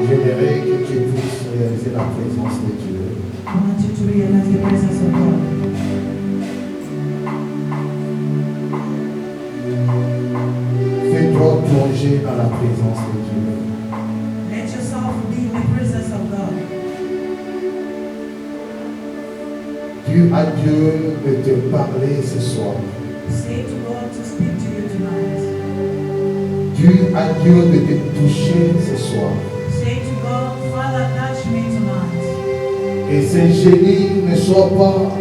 J'aimerais que tu puisses réaliser la présence de Dieu. I want you to realize the presence of God. Fais-toi plonger dans la présence de Dieu. Let yourself be in the presence of God. Dis à Dieu de te parler ce soir. Say to God to speak to you tonight. Dis à Dieu de te toucher ce soir. Say to God, Father, touch me tonight. Et ces génies ne soient pas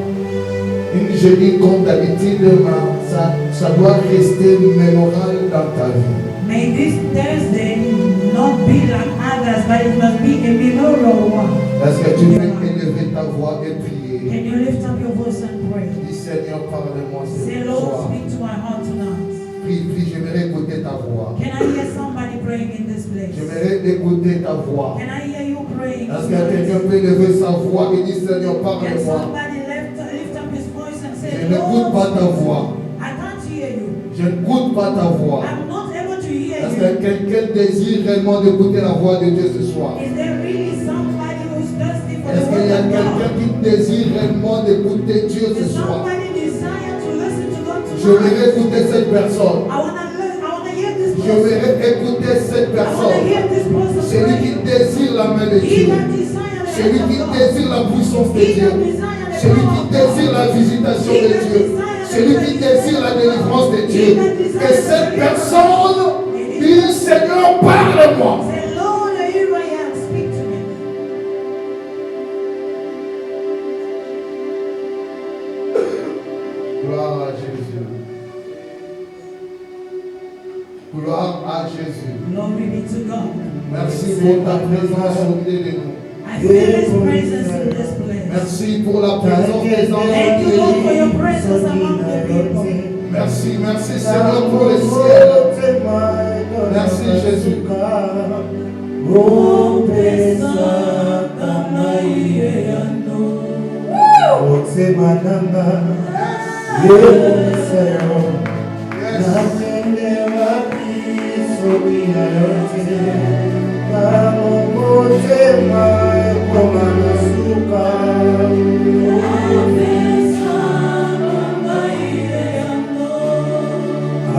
une génie comme d'habitude, mais ça doit rester mémorable dans ta vie. May this Thursday not be like others, but it must be a memorable one. Est-ce que tu peux élever ta voix et prier? Can you lift up your voice and pray? Dis Seigneur, parle-moi ce Say, Lord, soir. speak to my heart tonight. Prie, j'aimerais écouter ta voix. Can I hear somebody praying in this place? J'aimerais écouter ta voix. Can I hear you praying? Est-ce que quelqu'un peut élever sa voix et dire Seigneur, Can parle-moi? somebody lift up his voice and Je say, n'écoute pas ta Lord, voix. I can't hear you. Je n'écoute pas ta voix. I'm not able to hear Est-ce you. que quelqu'un désire réellement d'écouter la voix de Dieu ce soir? Is there really somebody who's thirsty for Est-ce the qu'il y a word of quelqu'un God? qui désire réellement d'écouter Dieu ce Does soir? somebody desire to listen to God Je vais tonight? écouter cette personne. I want to hear this Je person. vais écouter cette I want to personne. hear this person Celui qui pray. désire la main de He Dieu. that desire the Celui hand qui of God. désire la puissance de He Dieu. that desire the Celui power qui of désire God. la visitation de Dieu. Celui qui désire la délivrance de Dieu. Que cette personne dise Seigneur, parle-moi. Say, Lord, here I am, speak to me. Gloire à Jésus. Gloire à Jésus. Glory be to God. Merci pour ta présence au milieu de nous. I feel His presence in this place. Merci pour la présence des anges. Thank you, Lord, for your presence among the people. Merci, merci Seigneur pour le ciel. Merci Jésus.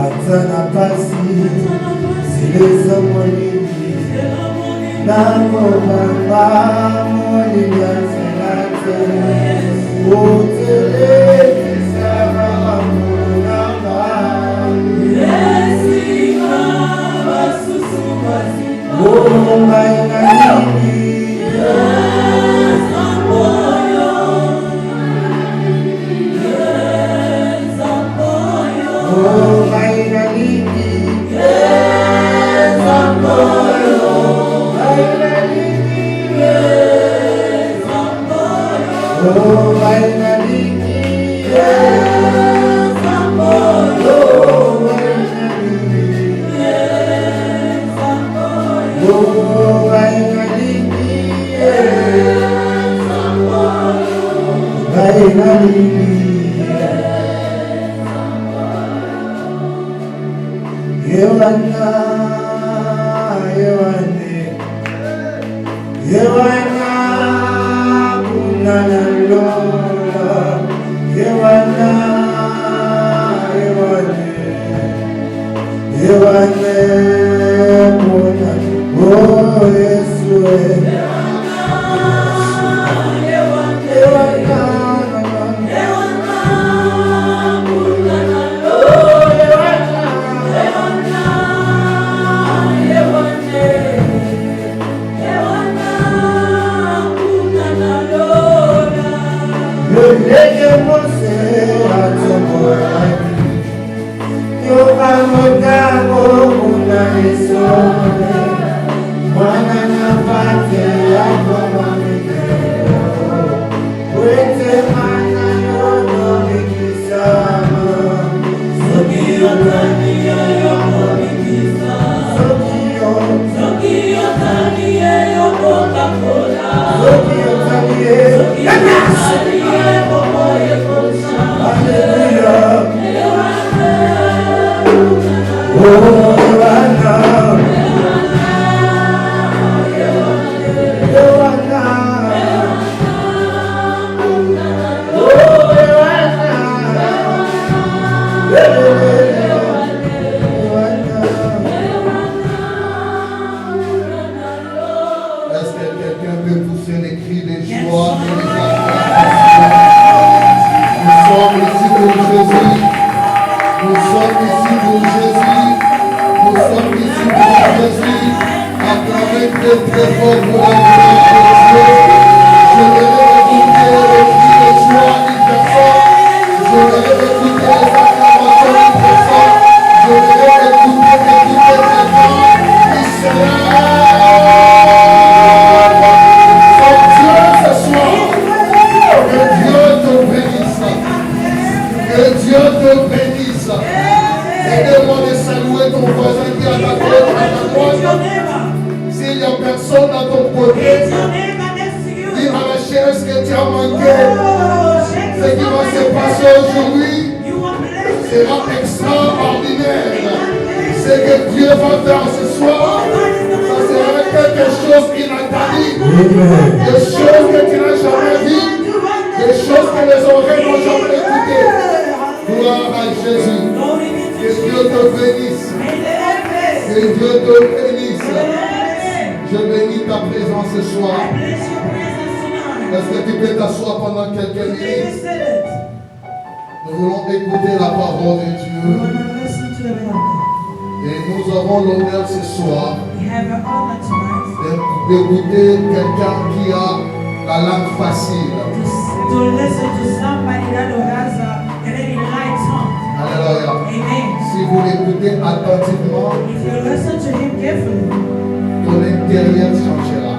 Atana pasi, sileza monini, namo bamba monini asenate, otele kisama monama, lesika basusu basika, omba inanini, crier très fort pour la gloire de Dieu. Je vais écouter le cri de joie d'une personne. Je vais écouter les acclamations d'une personne. Je vais écouter quelqu'un qui célèbre son Dieu ce soir. Que Dieu te bénisse. Que Dieu te bénisse. Aidez-moi de saluer ton voisin qui est à ta droite. S'il n'y a personne à ton côté, dis à la chaise que tu as manqué. Ce qui va se passer aujourd'hui sera extraordinaire. Ce que Dieu va faire ce soir, ça sera quelque chose inattendu. Des choses que tu n'as jamais vues. Des choses que les oreilles n'ont jamais écoutées. Gloire à Jésus. Que Dieu te bénisse. Que Dieu te bénisse. Je bénis ta présence ce soir. Est-ce que tu peux t'asseoir pendant quelques minutes? Nous voulons écouter la parole de Dieu. Et nous avons l'honneur ce soir d'écouter quelqu'un qui a la langue facile. To listen to somebody that has a very light tongue. Alléluia. Amen. Si vous l'écoutez attentivement, If you listen to him carefully, ton intérieur changera.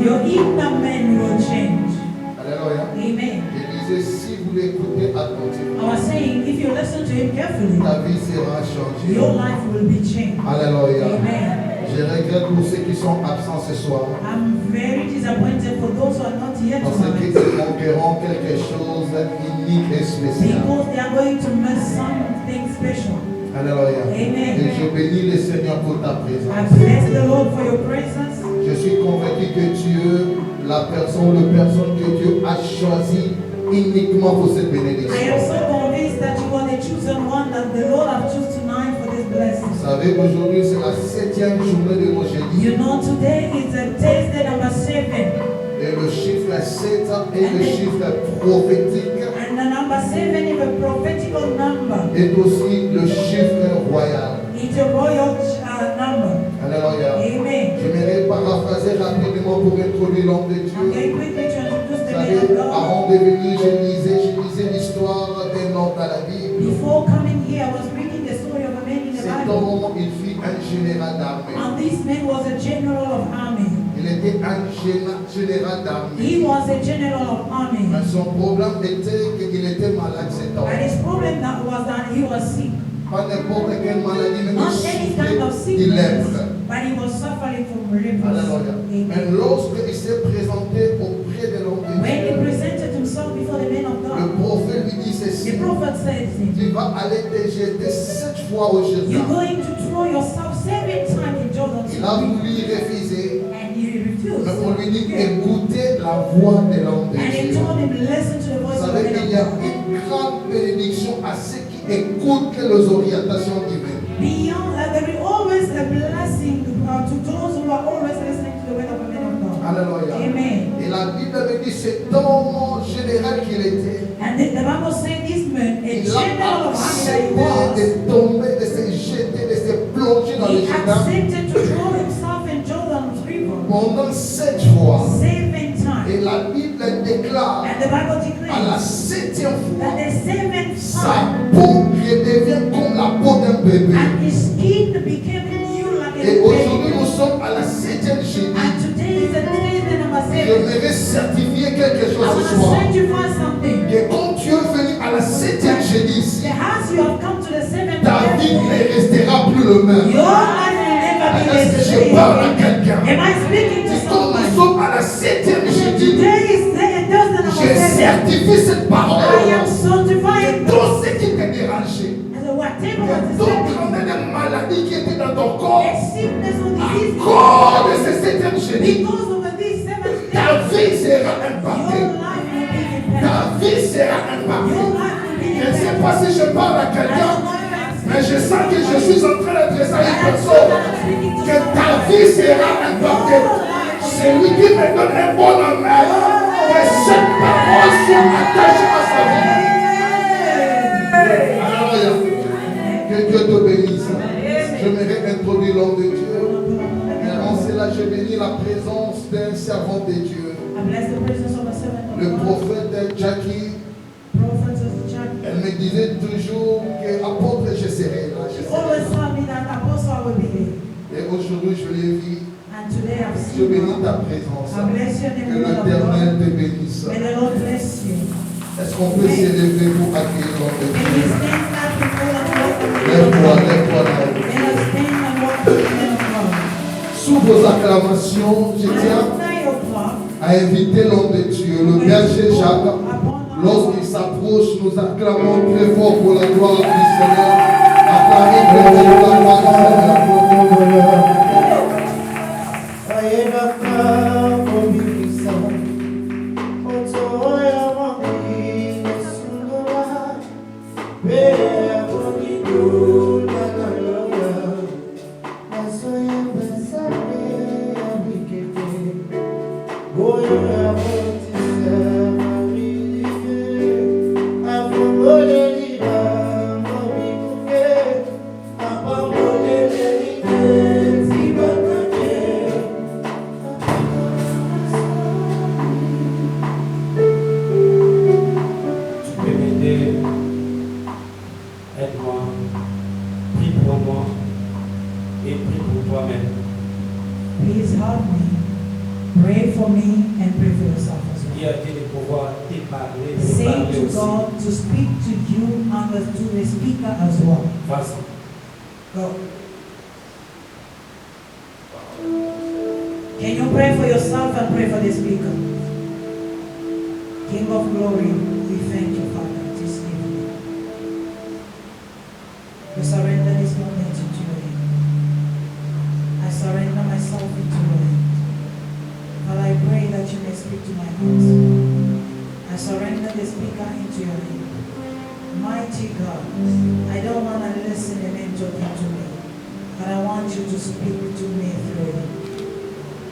your inner man will change. Alléluia. Amen. Je disais, si vous l'écoutez I attentivement, was saying, if you listen to him carefully, ta vie sera changée. your life will be changed. Alléluia. Amen. Je regrette pour ceux qui sont absents ce soir. I'm very disappointed for those who are not here Parce qu'ils tonight, manqueront quelque chose d'unique et spécial. because they are going to miss something special. Alléluia. Amen. Et je bénis le Seigneur pour ta I présence. bless the Lord for your presence. Je suis convaincu que Dieu, la personne que Dieu a choisi uniquement pour cette I am bénédiction. so convinced that you are the chosen one that the Lord has chosen tonight for this blessing. Vous savez qu'aujourd'hui c'est la 7e journée de nos jeudis. You know, today is a Thursday number 7, Et le chiffre 7 est le chiffre prophétique and the number 7 is a prophetical number. et aussi le chiffre royal. It's a royal number. Alléluia. Amen. J'aimerais paraphraser rapidement pour introduire l'homme de I'm Dieu. going quickly to introduce Vous the man savez, of God. avant de venir, je lisais l'histoire d'un homme dans la Bible. Before coming here, I was reading the story of a man in the Cet Bible. homme, il fut un général d'armée. And this man was a general of army. Il était un général d'armée. He was a general of army. Mais son problème était qu'il était malade cet homme. And his problem was that he was sick. Pas n'importe quelle maladie, mais Not any kind of il sickness, lèvre. but he was suffering from leprosy. Alléluia. Amen. Mais lorsqu'il s'est présenté auprès de l'homme de When he Dieu, presented himself before the man of le God, prophète lui dit ceci. the prophet said to him, Tu vas aller te jeter 7 fois au you're Jourdain. going to throw yourself 7 times in Jordan. Il a voulu refuser, And he refused. mais on lui dit écoutez la voix de l'homme de And he Dieu. told him, listen to the Vous voice of the savez qu'il y a man of God. une grande bénédiction à ceux qui écoutent les orientations divines. Beyond that, there is always a blessing to those who are always listening to the word of the man of God. Alléluia. Amen. Et la Bible me dit cet homme général qu'il était, And the Bible says this man, a il general a of army that he accepté was, de tomber, de se jeter, de se plonger dans le he Jourdain accepted to throw himself in Jordan's river pendant 7 fois. 7 Et times. la Bible déclare And the Bible à la declares 7e fois, that the 7th sa time, peau redevient comme la peau d'un bébé. and his skin became new like a Et aujourd'hui, baby. nous sommes à la 7e jeudi. And today is the Thursday number 7. J'aimerais certifier quelque I chose want ce to soir. certify something. Que quand tu es venu à la 7e jeudi ici, As you have come to the 7th ta vie ne Thursday, restera plus le même. your life will never be Est-ce the que je same. parle à quelqu'un? Am I speaking to Et quand nous somebody? sommes à la 7e jeudi, Today is the Thursday number je 7. certifie cette parole. I am Que certifying tout ce qui te dérangeait, as a whatever que was toute disturbing grande you, maladie qui était dans ton corps, a sickness or disease, encore de ce 7e jeudi, because of this 7th ta day, vie sera your impactée. life will be impacted. Ta vie sera Your impactée. life will be Je ne sais impacted. pas si je parle à I quelqu'un, don't know if I'm mais je speaking sens que je suis en train d'adresser à une to you, personne. but I'm speaking to Que ta somebody. vie sera impactée. Celui qui me donne un bon amen, que cette parole soit attachée à sa vie. Alléluia. Que Dieu te bénisse. J'aimerais introduire l'homme de Dieu. Mais avant cela, je bénis la présence d'un servant de Dieu. I bless the presence of a servant of Le God. prophète Jackie, Prophet of Jackie. elle me disait toujours que apôtre, je serai là. She always told me that apostle will be there. Et aujourd'hui, je l'ai vu. And today I've Je seen bénis her. ta présence. I bless your Que name, Lord of l'Éternel God. te bénisse. May the Lord bless you. Est-ce qu'on peut s'élever pour accueillir l'homme de Can Dieu? we stand up before the Lord? Lève-toi, lève-toi là. Let us stand and walk with the man of God. Sous vos acclamations, je tiens At 9 o'clock, à inviter l'homme de Dieu, le berger Jacques. Lorsqu'il s'approche, nous acclamons très fort pour la gloire du Seigneur. Acclamez très fort pour la gloire du Seigneur. Aide-moi, prie pour moi et prie pour toi-même. please help me. Pray for me and pray for yourself as well. Dis à Dieu de pouvoir te parler, te Say parler to aussi. God to speak to you and to the speaker as well. Vas-y. Go. Can you pray for yourself and pray for the speaker? King of glory, we thank you, Father, this evening. We surrender this moment into your hand. I surrender myself into your hand. Father, I pray that you may speak to my heart. I surrender the speaker into your hand. Mighty God, I don't want to listen and then talking to me, but I want you to speak to me through it.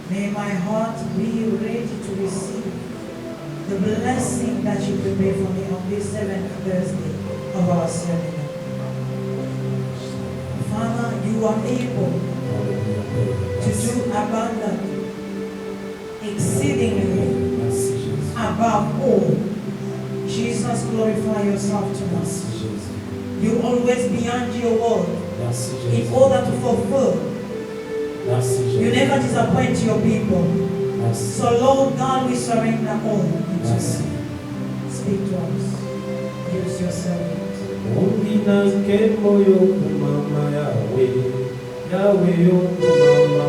May my heart be ready to receive the blessing that you prepare for me on this 7th Thursday of our seminar. Father, you are able to do abundantly, exceedingly, Merci Jésus. above all. Jesus, glorify yourself to us. Merci Jésus. You always beyond your word Merci in Jésus. order to fulfill. Merci You Jésus. never disappoint your people. Merci. So Lord God, we surrender all into Merci. you. Speak to us. Use your servant. Ongina ke moyo kumama Yahweh, Yahweh yo kumama.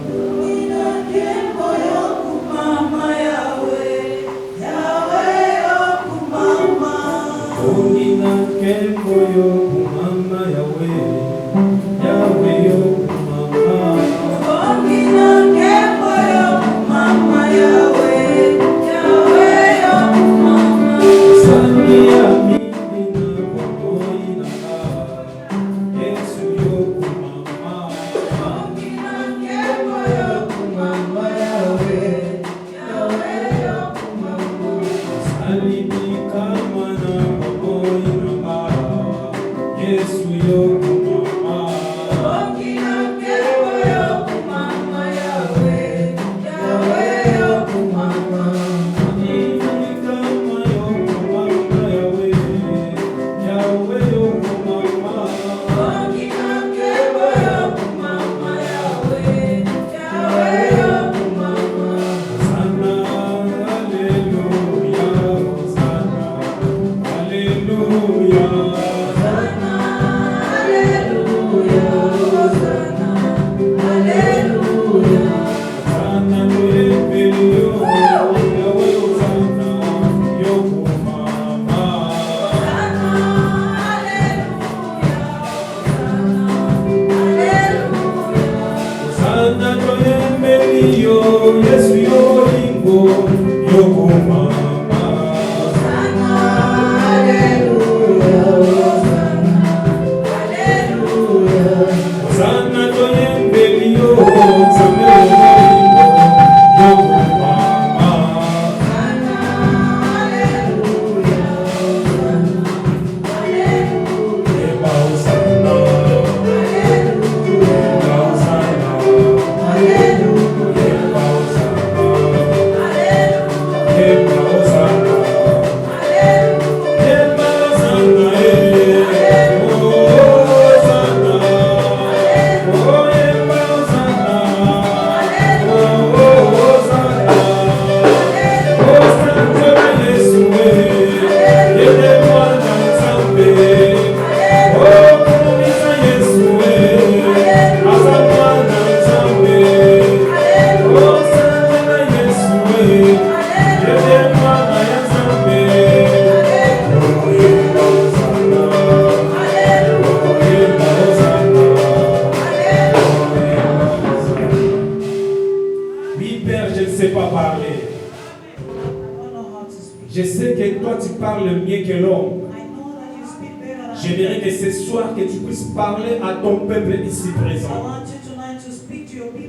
Ongina ke moyo kumama Yahweh, Yahweh yo kumama. Ongina ke moyo kumama Yahweh, Yahweh yo kumama. Ongina ke moyo kumama Yahweh, Yahweh yo kumama. Sani ami. Hallelujah. Je sais que toi tu parles mieux que l'homme. J'aimerais que ce soir que tu puisses parler à ton peuple ici présent.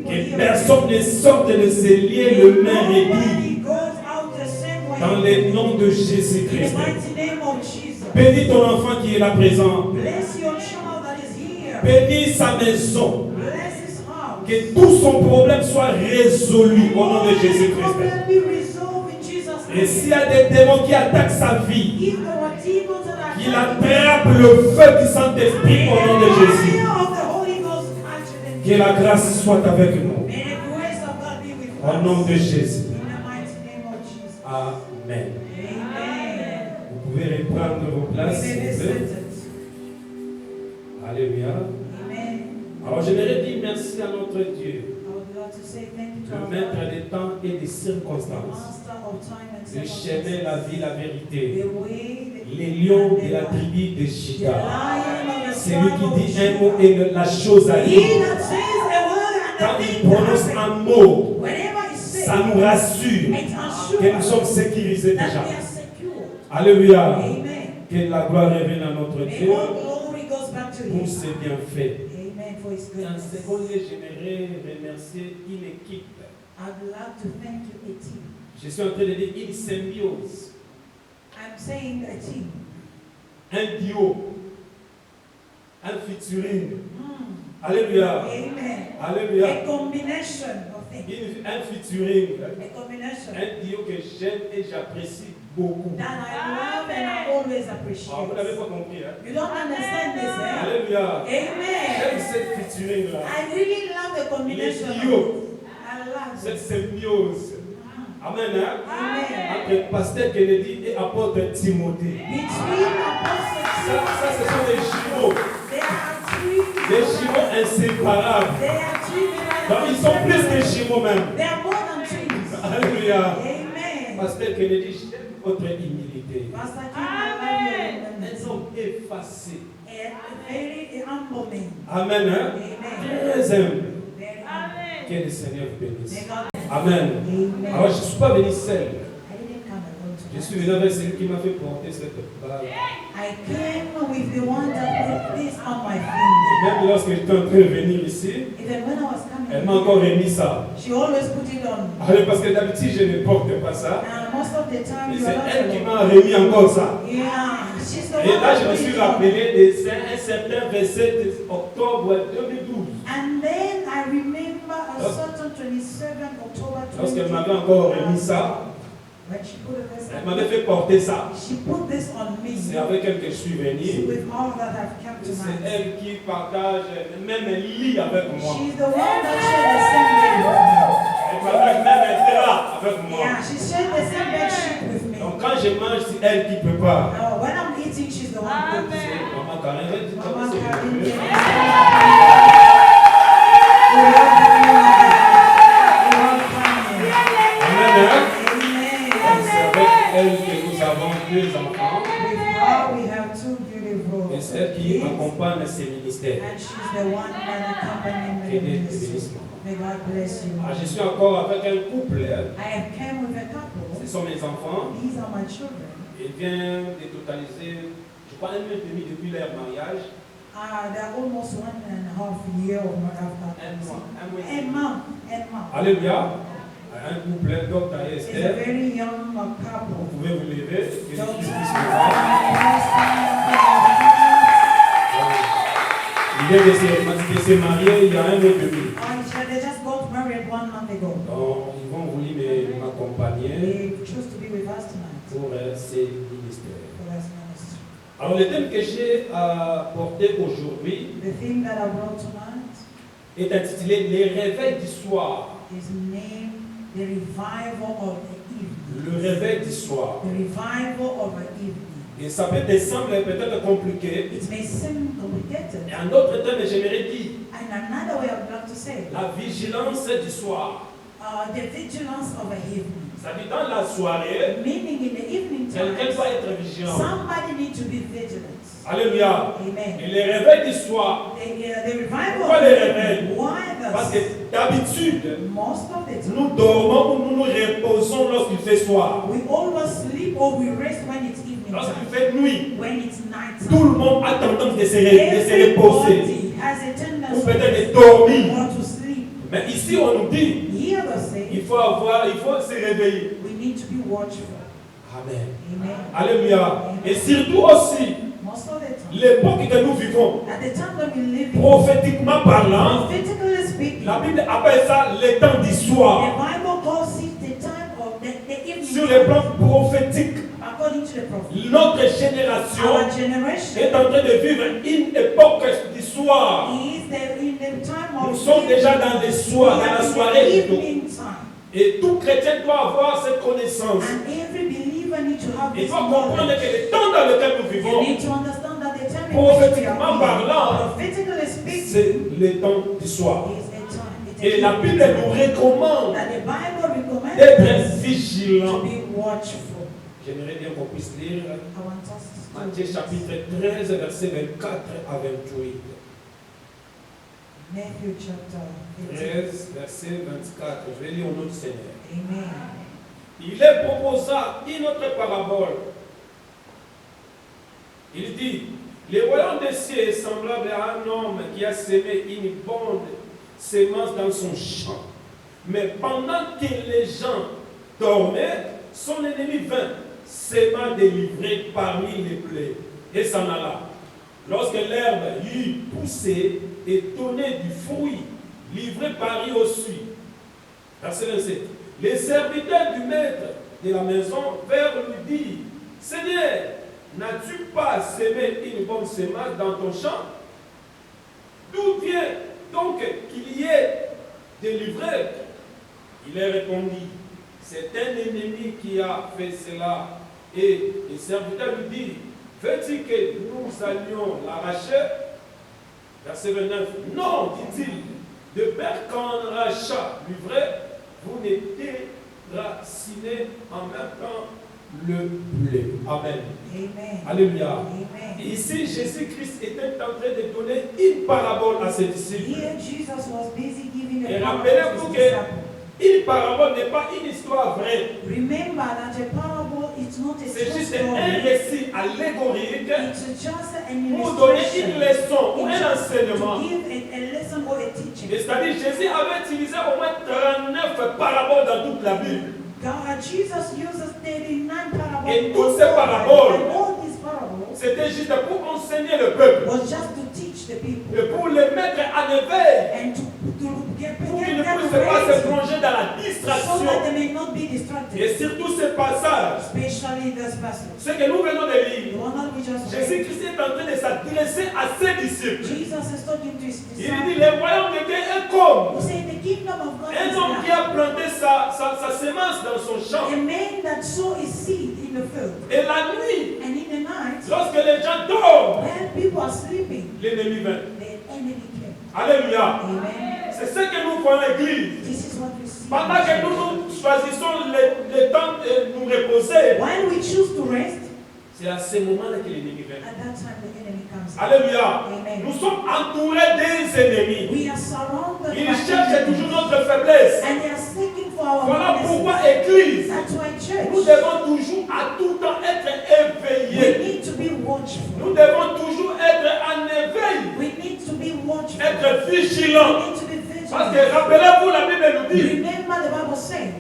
Que personne ne sorte de ces lieux le mercredi. Dans le nom de Jésus-Christ. Bénis ton enfant qui est là présent. Bénis sa maison. Que tout son problème soit résolu au nom de Jésus-Christ. Et s'il y a des démons qui attaquent sa vie, qu'il attrape le feu du Saint-Esprit au nom de Jésus. Que la grâce soit avec nous. Au nom de Jésus. Amen. Vous pouvez reprendre vos places. Alléluia. Alors j'aimerais dire merci à notre Dieu, le maître des temps et des circonstances, le chemin, la vie, la vérité, les lions de la tribu de Juda. C'est lui qui dit un mot et la chose arrive. Quand il prononce un mot, ça nous rassure que nous sommes sécurisés déjà. Alléluia. Que la gloire revienne à notre Dieu pour ses bienfaits. Et en second lieu, j'aimerais remercier une équipe. Je suis en train de dire une symbiose. Un duo. Un featuring. Alléluia. Alléluia. A combination of things. Un featuring. A combination. Un duo que j'aime et j'apprécie beaucoup. That I love and I always appreciate. Vous n'avez pas compris, hein? You don't understand this, eh? Alléluia. Amen. J'aime cette featuring-là. I really love the combination. Les duos. I love Cette it. symbiose. Amen, hein? Amen. Entre pasteur Kennedy et apôtre Timothée. Between Apostle Ça, ce sont des jumeaux. there are three. Des jumeaux inséparables. There are three. Donc, ils sont plus que jumeaux même. There are more than twins. Alléluia. Amen. Pasteur Kennedy, j'aime votre humilité. Pastor Kim, I love Elles you. sont effacées. A very humble man. Amen, hein? Amen. Très humble. Very humble. Que le Seigneur vous bénisse. May God- Amen. Amen. Alors, je ne suis pas venu seul. I didn't come alone Je tonight. suis venu avec celui qui m'a fait porter cette balle. I came with the one that put this on my finger. Même lorsque j'étais en train de venir ici, Even when I was elle coming, m'a encore remis ça. she always put it on. Alors, parce que d'habitude, je ne porte pas ça. And most of the time, Mais you c'est are elle qui not m'a remis encore ça. alone. Yeah, she's the Et one là, that je me put suis it on. rappelé de un certain verset d'octobre 2012. And then I remember a certain 27 October Lorsqu'elle m'avait encore remis ça, when she put this elle on m'avait me. fait porter ça. She put this on C'est me avec elle que je suis venu. with all that I've kept C'est tonight. elle qui partage, même elle lit avec moi. She's the one that shared the same bed with me. Elle partage même un drap avec moi. Yeah, she shared the same bed sheet with me. Donc quand je mange, c'est elle qui prépare. Now, when I'm eating, she's the one who cooks. Maman Karen, elle dit Mama comment c'est Karin, le yeah. feu. We love you, Mama. We love you. Amen, hein? Amen. C'est avec elle que nous avons deux enfants. With her, we have two beautiful Et c'est elle qui kids. accompagne ces ministères. And she's the one that accompanied Que me Dieu in te this. bénisse. May God bless you. Ah, je suis encore avec un couple. I have came with a couple. Ce sont mes enfants. These are my children. Ils viennent de totaliser, je crois, 1 an et demi depuis leur mariage. They're almost 1.5 years of my Un mois. Un mois. And mom, and mom. Alléluia. Un couple, Docteur et It's a Esther. very young Vous couple. pouvez vous lever. Que Dieu Don't puisse stand vous voir. up. Il vient de se marier il y a 1 an et demi. They just got married 1 month ago. Donc, ils vont voulu m'accompagner They choose to be with us tonight pour ces ministères. for this ministry. Alors, le thème que j'ai apporté aujourd'hui The thing that I brought tonight est intitulé Les réveils du soir. is named the revival of the evening. Le réveil du soir. The revival of the evening. Et ça peut te sembler peut-être compliqué. It may seem complicated. Et un autre thème, j'aimerais dire And another way I would like to say, la vigilance du soir. the vigilance of the evening. Ça dit dans la soirée, Meaning in the evening quelqu'un time, doit être vigilant. somebody needs to be vigilant. Alléluia. Amen. Et les réveils du soir, The revival Pourquoi of les the réveils? evening. Why parce this? que d'habitude, most of the time, nous dormons ou nous nous reposons lorsqu'il fait soir. we always sleep or we rest when it's evening Lorsqu'il time. fait nuit, When it's night tout time. le monde a tendance de se reposer Everybody has a ou tendency peut-être de dormir. want to sleep. Mais ici, on nous dit, Here they say, il faut se réveiller. we need to be watchful. Amen. Amen. Alléluia. Et surtout aussi, Most of the time, l'époque que nous vivons, at the time that we live in, prophétiquement parlant, prophetically speaking, la Bible appelle ça le temps du the soir. Bible calls it the time of the evening Sur le time, plan prophétique, according to the prophet. notre génération Our generation est en train de vivre une époque du soir. is in the time of Nous sommes déjà dans les soirs, dans la soirée plutôt. evening time. Et tout chrétien doit avoir cette connaissance. And every believer needs to have Il this faut comprendre knowledge. que le temps dans lequel nous You vivons, need to understand that the time in which we prophétiquement are parlant, in, prophetically speaking, c'est le temps du soir. is a time. It's a Et la evening Bible time. nous recommande That the Bible recommends d'être us vigilants. to be watchful. J'aimerais bien qu'on puisse lire I want us to Matthieu chapitre 13, versets 24 à 28. Matthew chapter 18. 13, verset 24. Je vais lire au nom du Seigneur. Amen. Il leur proposa une autre parabole. Il dit, le royaume des cieux est semblable à un homme qui a semé une bonne semence dans son champ. Mais pendant que les gens dormaient, son ennemi vint, sema délivré parmi les blés, et s'en alla. Lorsque l'herbe eut poussé et donné du fruit, livré parut au suie. Verset 27. Les serviteurs du maître de la maison vinrent lui dire, Seigneur, n'as-tu pas semé une bonne semence dans ton champ? D'où vient donc qu'il y ait délivré? Il leur répondit, c'est un ennemi qui a fait cela. Et les serviteurs lui disent, veux-tu que nous allions l'arracher? Verset 29. Non, dit-il, de peur qu'en rachat livré, vous ne déracinez en même temps le blé. Amen. Amen. Alléluia. Amen. Ici, Jésus-Christ était en train de donner une parabole à ses disciples. Here Jesus was busy giving Et a parable rappelez-vous to his que disciples. une parabole n'est pas une histoire vraie. Remember that a parable is not a C'est true juste un story. récit allégorique It's just an pour donner illustration. une leçon ou un It's enseignement. to give a lesson or a teaching. C'est-à-dire Jésus avait utilisé au moins 39 paraboles dans toute la Bible. God, Jesus uses 39 parables. Et toutes ces paraboles, and all these parables c'était juste pour enseigner le peuple, was just to teach the people et pour les mettre en éveil, and to get pour qu'ils ne them puissent pas se ready plonger dans la so distraction. that they may not be distracted. Et surtout ce passage, Especially this passage. ce que nous venons de The lire, one that we just read. Jésus-Christ est en train de s'adresser à ses disciples. Jesus is talking to his Il dit, disciples. le royaume de Dieu est comme He said, the kingdom of God un is homme qui like a planté sa semence dans son champ. a man that sowed his seed in the field. Et la nuit, And in the night, lorsque les gens dorment, when people are sleeping, l'ennemi vient. the enemy came. Alléluia. Amen. C'est ce que nous voyons à l'église. This is what we see. Pendant que nous choisissons le temps de nous reposer, While we choose to rest, c'est à ce moment-là que l'ennemi vient. at that time the enemy comes. Alléluia. Amen. Nous sommes entourés des ennemis. We are surrounded Ils by cherchent enemies. toujours notre faiblesse. And they are seeking for our Voilà weaknesses. pourquoi, Église, That's why nous church, devons toujours à tout temps être we éveillés. need to be watchful. Nous devons toujours être en éveil, We need to be watchful. être We vigilants. need to be Parce que vigilant. rappelez-vous, la Bible nous dit, Remember the Bible saying,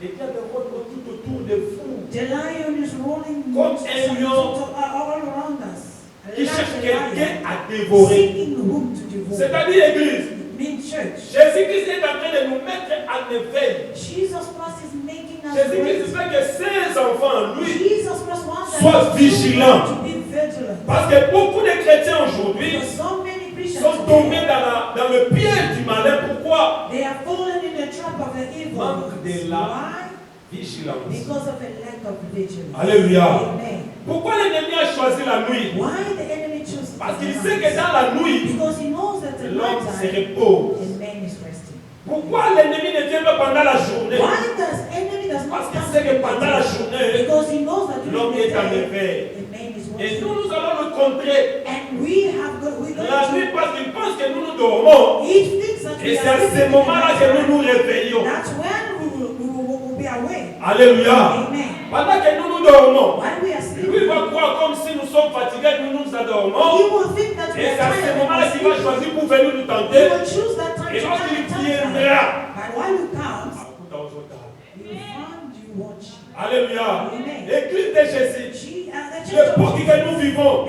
les diables rôdent tout autour de vous, the lion is rolling Comme un lion all around us. qui Like cherche a quelqu'un lion, à dévorer. seeking whom to devour. C'est-à-dire, Église, Mean church. Jésus-Christ est en train de nous mettre en éveil. Jesus Christ is making us Jésus-Christ ready. veut que ses enfants, lui, Jesus Christ wants soient us vigilants. to be vigilant. Parce que beaucoup de chrétiens aujourd'hui Because so many Christians sont tombés dans le piège du malin. Pourquoi? they are fallen in the trap of the evil. Manque de la Why? vigilance. Because of a lack of vigilance. Alléluia. Amen. Pourquoi l'ennemi a choisi la nuit? Why the enemy chooses Parce the qu'il night? sait que dans la nuit, Because he knows that the l'homme night se time, repose. a man is resting. Pourquoi l'ennemi ne vient pas pendant la journée? Why does enemy does Parce not qu'il come sait que during the pendant la day? journée, Because he knows that l'homme during the est en day, éveil. a man is Et watching. nous allons le contrer. And La nuit parce qu'il pense que nous dormons. Et c'est à ce moment-là que nous nous réveillons. Alléluia. Pendant que nous dormons, lui va croire comme si nous sommes fatigués, nous adormons. Et c'est à ce moment-là qu'il va choisir pour venir nous tenter. Et lorsqu'il viendra, alléluia. L'église de Jésus, l'époque que nous vivons,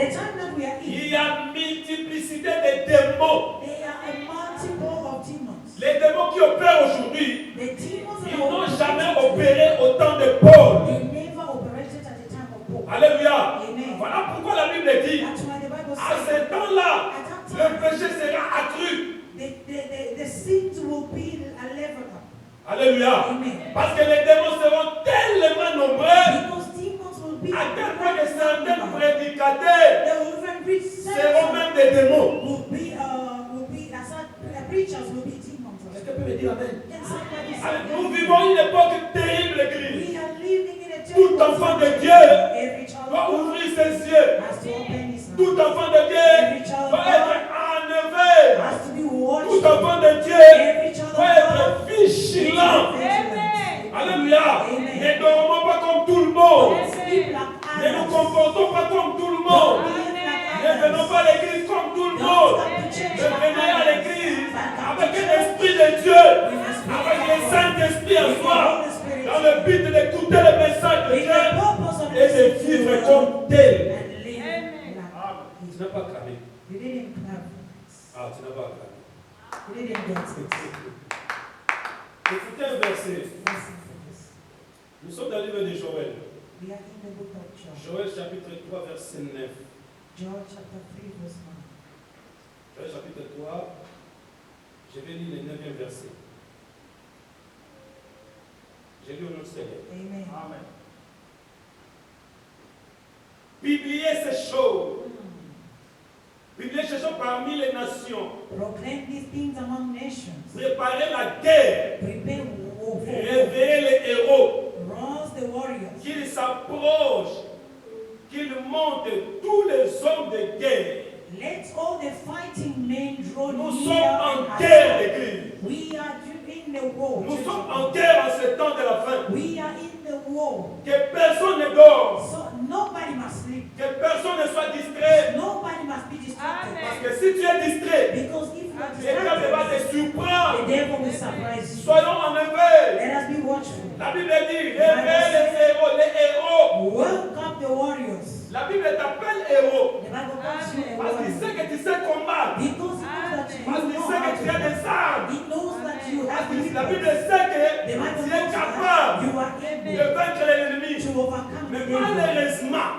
il y a multiplicité de démons. Les démons qui opèrent aujourd'hui, ils n'ont jamais opéré autant de Paul. Alléluia. Voilà pourquoi la Bible dit, à ce temps-là, le péché sera accru. Alléluia. Parce que les démons seront tellement nombreux à tel point que certains prédicateurs seront même des démons. Est-ce que tu peux me dire amen? Nous vivons une époque terrible, l'église. Tout enfant de Dieu doit ouvrir ses yeux. Tout enfant de Dieu doit être enlevé. Tout enfant de Dieu doit être vigilant. Alléluia. Ne dormons pas comme tout le monde. Ne nous comportons pas comme tout le monde. Ne venons pas à l'église comme tout le monde. Ne venez à l'église avec l'Esprit de Dieu, avec le Saint-Esprit en soi, dans le but d'écouter le message de Dieu et de vivre comme tel. Tu n'as pas clamé. Ah, tu n'as pas clamé. Écoutez un verset. Nous sommes dans le livre de Joël. Joël chapitre 3, verset 9. Joel chapter 3, verse 9. Joël chapitre 3, je vais lire le 9e verset. J'ai lu au nom du Seigneur. Amen. Amen. Publiez ces choses. Publiez ces choses parmi les nations. Proclaim these things among nations. Préparez la guerre. Prepare war. Réveillez les héros. Rouse the warriors. Qu'ils s'approchent. Qu'ils montent tous les hommes de guerre. Let all the fighting men draw near. Nous sommes en guerre, l'église. We are in the war. Nous sommes en guerre en ce temps de la fin. We are in the war. Que personne ne dort. So nobody must sleep. Que personne ne soit distrait. Nobody must be distracted. Parce que si tu es distrait, Because if you are le diable va te distracted, surprendre. the devil will surprise you. Soyons en éveil. Let us be watchful. La Bible dit, réveille les héros, les héros. Welcome the warriors. La Bible t'appelle héros. The Bible calls you a Parce qu'il warrior. sait que tu sais combattre. Because he knows that you Parce qu'il know sait how que tu as to. des armes. He knows that you Parce have que the la Bible weapons. sait que The Bible tu es knows that capable you are de able vaincre l'ennemi. to overcome Mais the devil. malheureusement,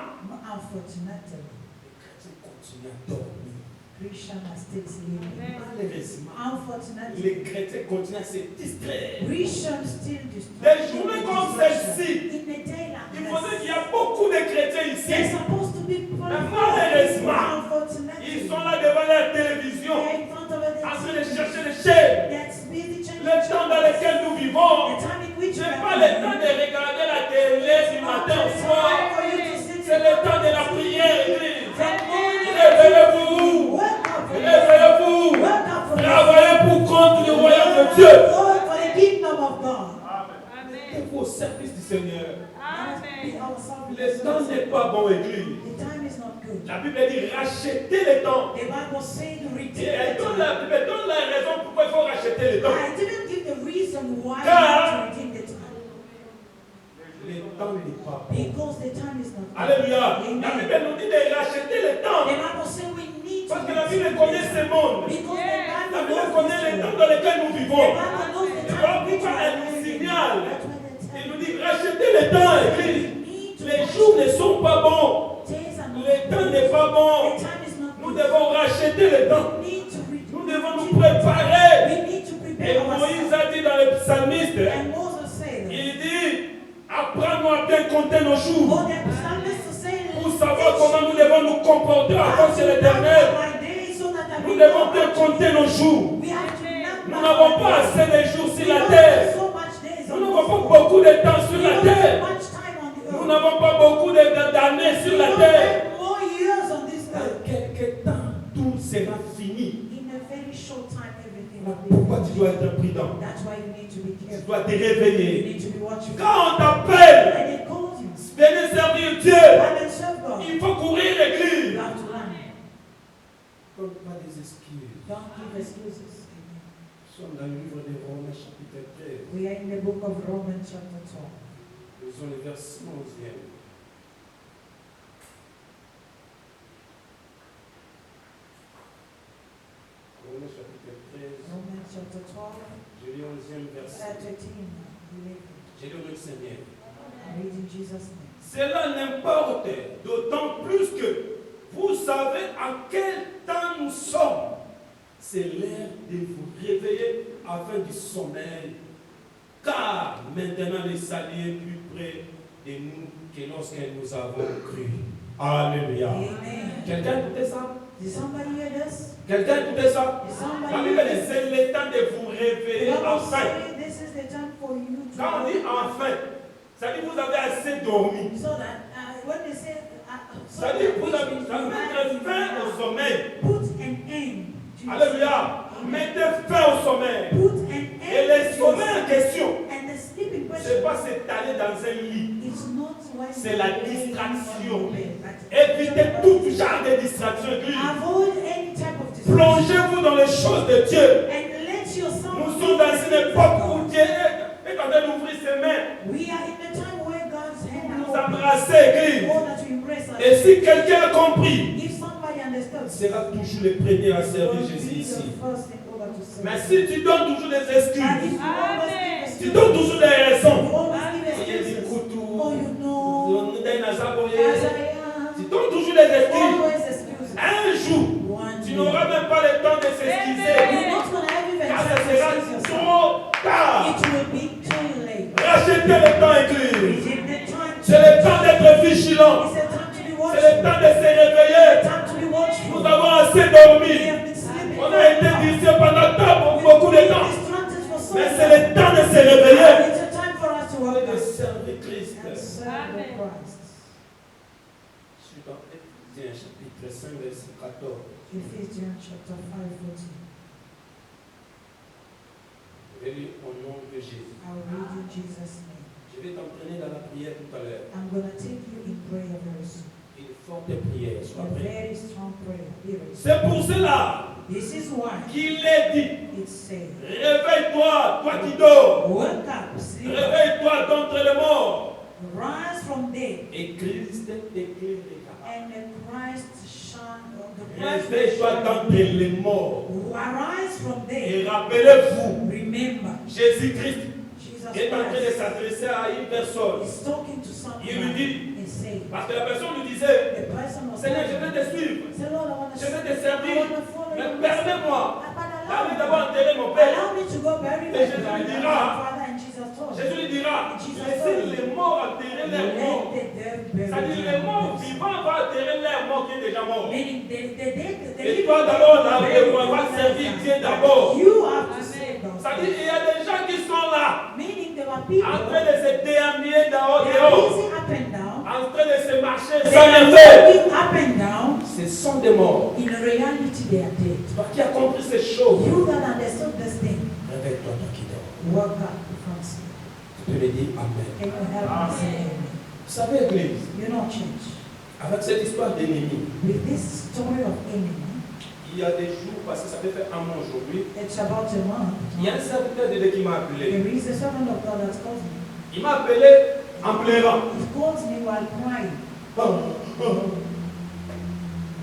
Unfortunately, les chrétiens continuent à dormir. Christians are still sleeping. Malheureusement, Unfortunately, les chrétiens continuent à se distraire. Christians still Des journées comme celle-ci, in the day like il faudrait this. qu'il y a beaucoup de chrétiens They're ici. supposed to be malheureusement, unfortunately, Ils sont là devant la télévision, they're in front of a en train de TV chercher les chaînes. that's busy changing Le temps dans lequel nous vivons, the time in which ce we n'est are pas le living. temps de regarder la télé du matin au soir. C'est le temps de la prière, église. Réveillez-vous. Réveillez-vous. Travaillez pour contre le royaume de Dieu. Mettez-vous au service du Seigneur. Le temps n'est pas bon, église. La Bible dit racheter le temps. Et elle donne la raison pourquoi il faut racheter le temps. Le temps n'est pas bon. Alléluia. La Bible nous dit de racheter le temps. Parce que la Bible connaît ce monde. La Bible connaît le temps dans lequel nous vivons. Et voilà pourquoi elle nous signale. Elle nous dit racheter le temps, église. Les jours ne sont pas bons. Le temps n'est pas bon. Nous devons racheter le temps. Nous devons nous préparer. Et Moïse a dit dans le psalmiste, il dit, apprends-nous à bien compter nos jours. Pour savoir comment nous devons nous comporter à cause de l'éternel. Nous devons bien compter nos jours. Nous n'avons pas assez de jours sur la terre. Nous n'avons pas beaucoup de temps sur la terre. Nous n'avons pas beaucoup d'années sur la terre. Quelques temps Tu dois te réveiller. You need to be watchful. Quand on t'appelle, When they call you, venez servir Dieu. come and serve God. Il faut courir l'église. You have to run. Donne pas des excuses. Don't give excuses. Nous sommes dans le livre de Romains chapitre 13. We are in the book of Romans chapter 12. Lisons le verset 11e. Romains chapitre 13. Romans chapter 12, Je lis 11e verset. 13, 11. Je lis le Seigneur. I read in Jesus' name. Cela n'importe, d'autant plus que vous savez à quel temps nous sommes. C'est l'heure de vous réveiller afin du sommeil. Car maintenant le salut est plus près de nous que lorsque nous avons cru. Alléluia. Amen. Quelqu'un écoutait ça? Did somebody hear this? Quelqu'un écoutait ça? Did La somebody Bible hear dit this? c'est le temps de vous réveiller The Bible enfin. says this is the time for you to Quand on dit enfin, ça dit vous avez assez dormi. so that when they say Ça dit vous avez mettre fin au sommeil. put an end to Alléluia. Mettez fin au sommeil. put an Et end le to sommeil en question, and the sleeping ce n'est question pas s'étaler dans un lit. is not when C'est la you lay distraction. on the bed, but Évitez tout genre de distraction. avoid any type of distraction Plongez-vous dans les choses de Dieu. and let yourself Nous be sommes dans une époque où God. Dieu est en train d'ouvrir ses mains. We are in the time where God's hand Nous are open. embrasser, Église. All that we embrace us. Et si quelqu'un a compris, If somebody understands, il sera toujours le premier à servir God Jésus be ici. the first in order to serve. Mais si tu donnes toujours des But if excuses, you always give tu excuses, donnes toujours des you raisons. always give Il y a des excuses. couteaux, Oh, you know, des nazaboyés. as I Tu am, donnes toujours des excuses. always excuses. Un jour, One tu day, n'auras même pas le temps de you're s'excuser. not going to have even Car time ce to sera excuse yourself. trop tard. It will be too late. Rachetez le temps, Église. It's in the time C'est le temps d'être vigilant. It's a time to be C'est le watchful. temps de se réveiller. Time to be watchful. Nous avons assez We dormi. have been sleeping. On a été distraits pendant beaucoup de temps. Distracted for so Mais long. c'est le temps de se réveiller. It's a time for us to Et work de out servir Christ. and serve the Christ. Je suis dans Éphésiens chapitre 5, verset 14. Ephesians chapter 5:14. Je vais lire au nom de Jésus. I'll read in Jesus' name. Je vais t'entraîner dans la prière tout à l'heure. I'm going to take you in prayer very soon. Une forte prière. Sois A prêt. very strong prayer. Be ready. C'est pour cela This is why qu'il est dit, it says, réveille-toi, toi qui dors. wake up, sleep, Réveille-toi d'entre les morts. rise from dead, Et Christ t'éclairera. and the Christ shine. The Christ Réveille-toi shine. d'entre les morts. Arise from Et dead. rappelez-vous, Remember, Jésus-Christ Jesus est en train de Christ s'adresser à une personne. is talking to someone Il lui dit, and saying, parce que la personne lui disait, the person was Seigneur, je telling vais te suivre. say, Lord, I want to Je vais te I servir. want to follow Mais you. permets-moi But d'aller allow d'abord me. enterrer mon père. Allow me to go bury my Et Jésus lui dira, father, and Jesus told him, Jésus lui dira, laissez les morts enterrer leurs morts. let the dead bury C'est-à-dire les morts their vivants vont enterrer leurs morts qui est déjà mort. meaning the dead, the Et living toi d'abord, dead là, bury on va themselves. servir Dieu d'abord. You have to save them. C'est-à-dire il y a des gens qui sont là, Meaning there are en people, train de se déambler dehors, they are dehors, busy up and down. en train de se marcher They sans are rien faire. walking up and down. Ce sont des morts. In reality, they are dead. Toi qui as compris ces choses, You that understood this thing, réveille-toi, toi qui dors. woke up from sleep. Tu peux me dire Amen. Can you help me say amen? Vous savez, Église, You know, church, avec cette histoire d'ennemi, with this story of enemy, il y a des jours, parce que ça peut faire un mois aujourd'hui, it's about a month. il y a un serviteur de Dieu qui m'a appelé. There is a servant of God that calls me. Il m'a appelé en pleurant. He calls me while crying.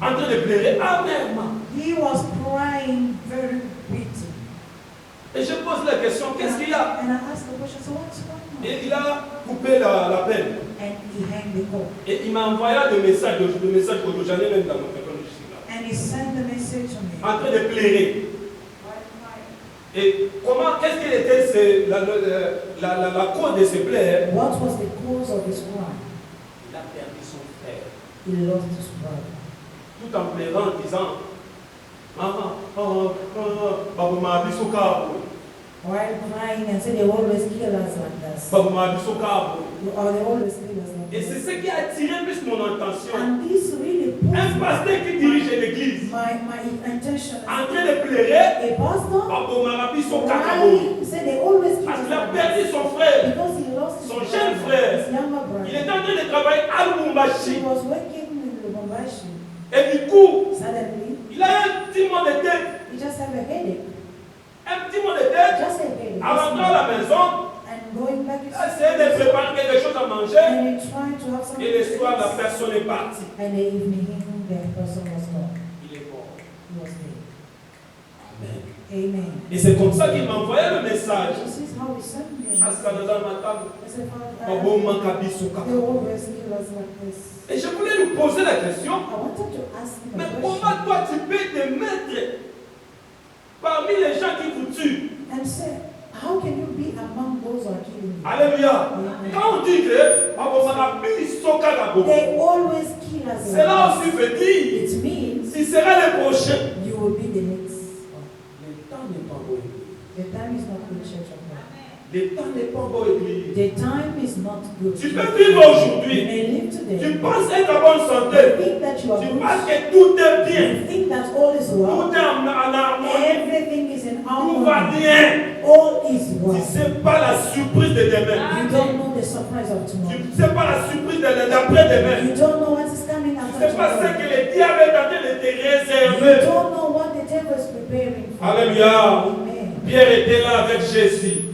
En train de pleurer amèrement. He was crying very bitter. Et je pose la question, qu'est-ce qu'il y a? And I asked the question, so what's going on? Et il a coupé l'appel. And he hung the call. Et il m'a envoyé le message audio, j'en ai même dans mon téléphone ici là. And he sent the message to me. En train de pleurer. While crying. Et comment, qu'est-ce qu'il était la cause de ce pleurs? What was the cause of his cry? Il a perdu son frère. He lost his brother. Tout en pleurant, en disant, maman, Baba m'a mis au carreau. While crying and say they always kill us like this. Bah, vous m'avez vu son cas. Or they always kill us like Et this. c'est ce qui a attiré plus mon attention. And this really Un pushed pasteur qui dirige l'église, my intention. en train de pleurer, A pastor bah, vous m'avez vu son cacao. crying, say they always kill Parce us qu'il a like perdu this. son frère. Because he lost his Son brother, jeune frère. his younger brother. Il était en train de travailler à Lubumbashi. He was working in Lubumbashi. Et du coup, Suddenly, il a un petit mot de tête. he just had a headache. Un petit mot de tête. Just a headache. En rentrant à la maison, And going back il to a essayé de préparer quelque chose à manger. and he tried to have something Et le to soir, la eat. personne est partie. And the evening, the person was gone. Il est mort. He was dead. Amen. Amen. Et c'est comme ça qu'il m'a envoyé le message. This is how we send them. À ce Canada, ma table. I said, Father, Au bon moment, Kabiso, they Kabiso. always kill us like this. Et je voulais lui poser la question. I wanted to ask him Mais a comment question toi tu peux te mettre parmi les gens qui vous tuent? and say, how can you be among those who are killing you? Alléluia. Amen. Quand on dit que They always kill us. cela aussi veut dire, It means si sera le prochain. you will be the next. Le temps n'est pas bon. The time is not good, Church of God. Le temps n'est pas bon, église. The time is not good. Tu peux vivre You aujourd'hui. may live today. Tu penses être en bonne You santé. think that you are Tu good. penses que tout est bien. You think that all is well. Tout est en harmonie. Everything is in Tout va harmony. bien. All is Tu well. ne sais pas la surprise de demain. You don't know the surprise of Tu tomorrow. ne sais pas la surprise d'après-demain. You don't know what is coming Tu after ne sais pas ce tomorrow. que le diable est en train de te You réserver. don't know what the devil is preparing for. Alléluia. Amen. Pierre était là avec Jésus.